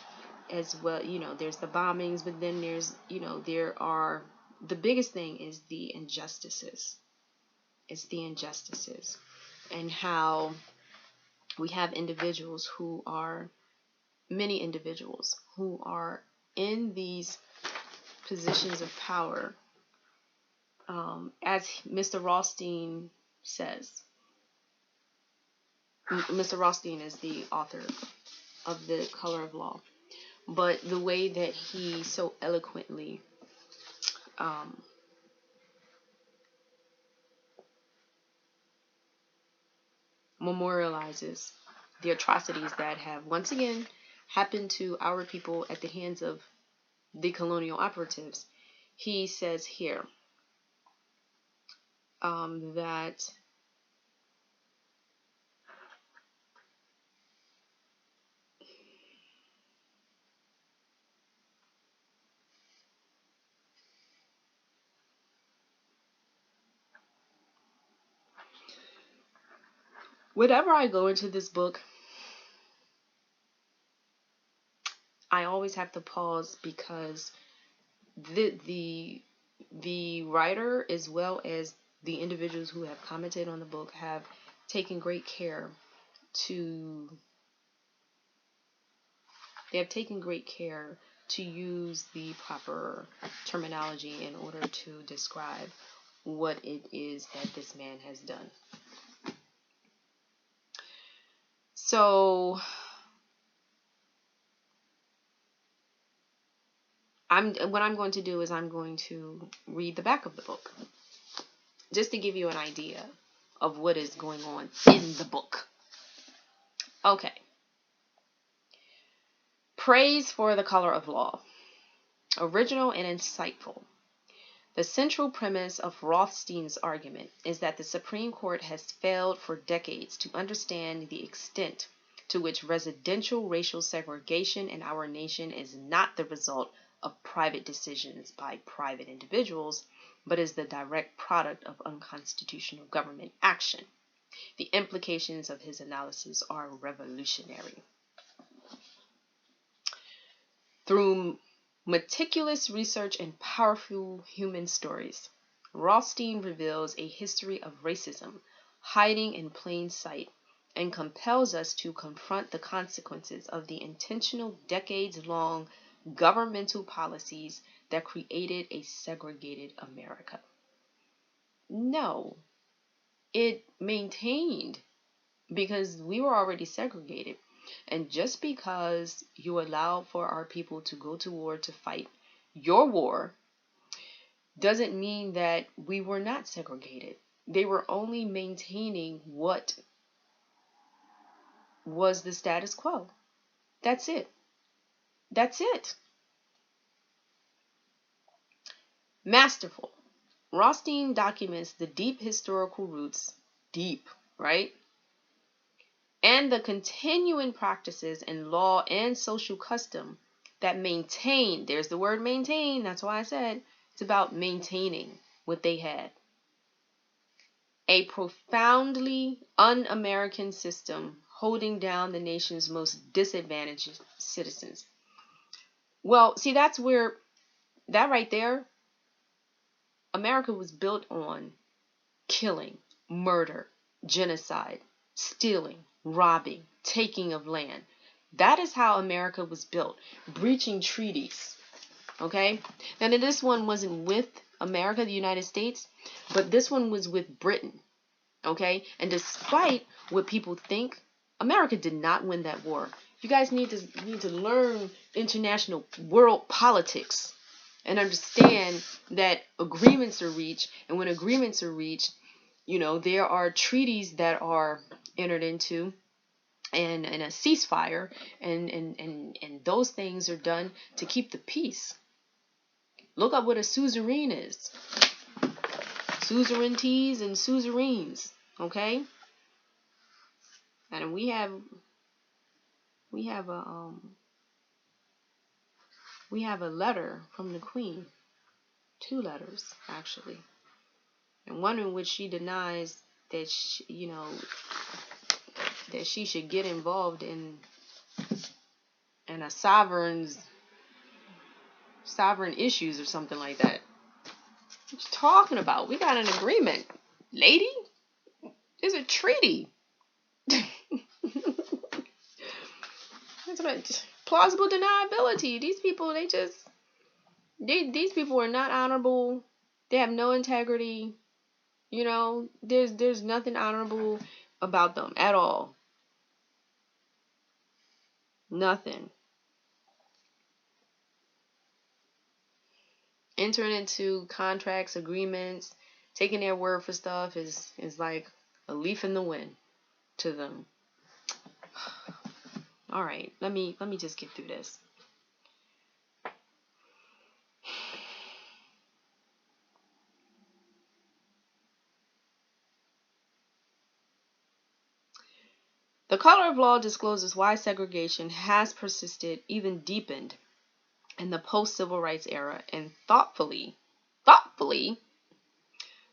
as well. There's the bombings, but then there's, the biggest thing is the injustices. It's the injustices, and how we have many individuals who are in these positions of power, as Mr. Rothstein says. Mr. Rothstein is the author of The Color of Law, but the way that he so eloquently memorializes the atrocities that have once again happened to our people at the hands of the colonial operatives. He says here that whenever I go into this book, I always have to pause, because the writer, as well as the individuals who have commented on the book, have taken great care to use the proper terminology in order to describe what it is that this man has done. So what I'm going to do is I'm going to read the back of the book, just to give you an idea of what is going on in the book. Okay. Praise for The Color of Law. Original and insightful. The central premise of Rothstein's argument is that the Supreme Court has failed for decades to understand the extent to which residential racial segregation in our nation is not the result of private decisions by private individuals, but is the direct product of unconstitutional government action. The implications of his analysis are revolutionary. Through meticulous research and powerful human stories, Rothstein reveals a history of racism hiding in plain sight and compels us to confront the consequences of the intentional decades-long governmental policies that created a segregated America. No, it maintained, because we were already segregated. And just because you allow for our people to go to war to fight your war doesn't mean that we were not segregated. They were only maintaining what was the status quo. That's it. That's it. Masterful. Rothstein documents the deep historical roots, right? And the continuing practices in law and social custom that maintain, there's the word maintain, that's why I said it's about maintaining what they had. A profoundly un-American system holding down the nation's most disadvantaged citizens. Well, see, that's where, that right there, America was built on killing, murder, genocide, stealing, robbing, taking of land. That is how America was built. Breaching treaties. Okay? Now, this one wasn't with America, the United States, but this one was with Britain. Okay? And despite what people think, America did not win that war. You guys need to learn international world politics and understand that agreements are reached, and when agreements are reached, there are treaties that are entered into and a ceasefire, and those things are done to keep the peace. Look up what a suzerain is. Suzerainties and suzerains, okay? And we have a letter from the Queen, 2 letters actually, and one in which she denies that that she should get involved in a sovereign issues or something like that. What you talking about? We got an agreement, lady. There's a treaty. That's what plausible deniability. These people, these people are not honorable. They have no integrity. There's nothing honorable about them at all. Nothing. Entering into contracts, agreements, taking their word for stuff is like a leaf in the wind to them. All right, let me just get through this. The Color of Law discloses why segregation has persisted, even deepened, in the post-civil rights era, and thoughtfully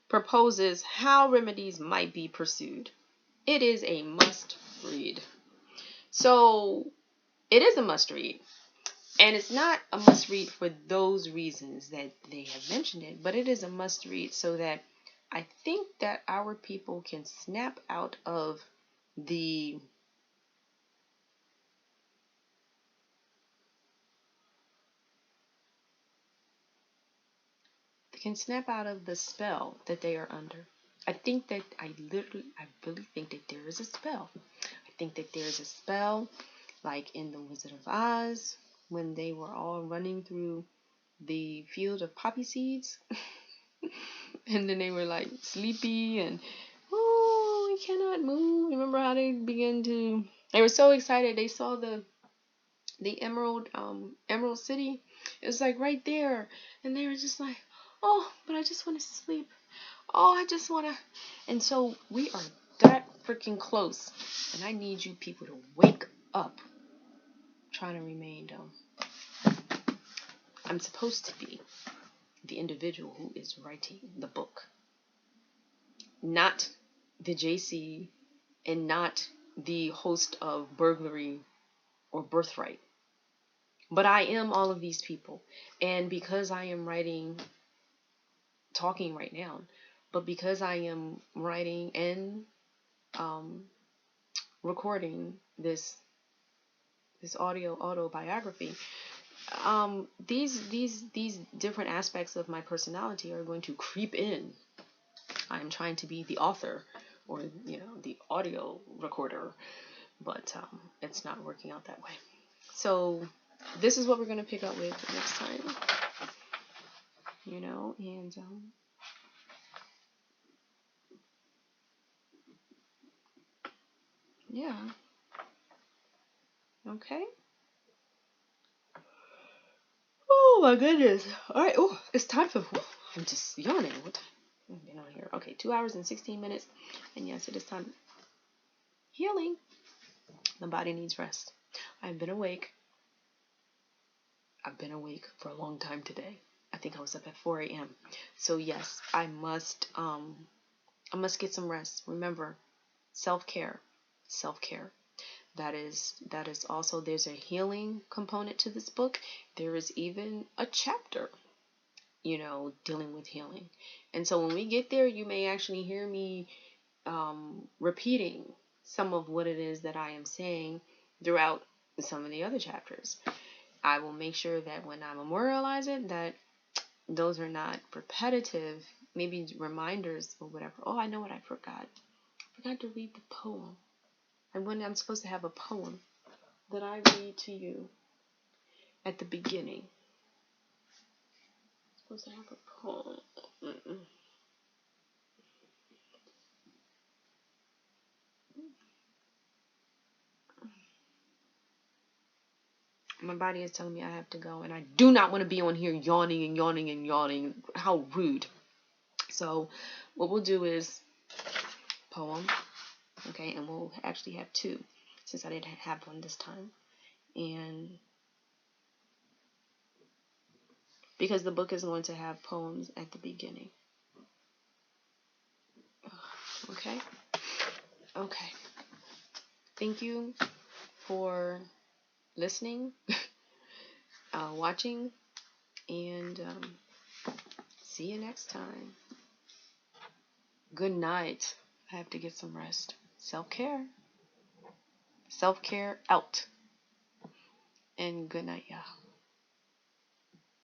proposes how remedies might be pursued. It is a must read. So, it is a must read. And it's not a must read for those reasons that they have mentioned it, but it is a must read so that I think that our people can snap out of the spell that they are under. I really think that there is a spell. I think that there's a spell like in The Wizard of Oz when they were all running through the field of poppy seeds and then they were like sleepy and we cannot move. Remember how they were so excited they saw the the Emerald City. It was like right there, and they were just like, oh, but I just want to sleep. Oh, I just want to. And so we are that freaking close, and I need you people to wake up. I'm trying to remain I'm supposed to be the individual who is writing the book, not the JC, and not the host of Burglary or Birthright. But I am all of these people. And because I am talking right now, but because I am writing and recording this autobiography, these different aspects of my personality are going to creep in. I'm trying to be the author, or the audio recorder, but it's not working out that way. So this is what we're going to pick up with next time, and yeah, okay. Oh my goodness. All right. Oh, it's time for. I'm just yawning. What time? I've been on here. Okay, 2 hours and 16 minutes, and yes, it is time. Healing. The body needs rest. I've been awake. I've been awake for a long time today. I think I was up at 4 a.m. So yes, I must get some rest. Remember, self-care. That is also, there's a healing component to this book. There is even a chapter, dealing with healing. And so when we get there, you may actually hear me repeating some of what it is that I am saying throughout some of the other chapters. I will make sure that when I memorialize it, that those are not repetitive, maybe reminders or whatever. Oh, I know what I forgot. I forgot to read the poem. And when I'm supposed to have a poem that I read to you at the beginning. I'm supposed to have a poem. My body is telling me I have to go, and I do not want to be on here yawning and yawning and yawning. How rude. So what we'll do is poem, okay, and we'll actually have two, since I didn't have one this time. And because the book is going to have poems at the beginning. Okay? Okay. Thank you for listening, watching, and see you next time. Good night. I have to get some rest. Self-care. Self-care out. And good night, y'all.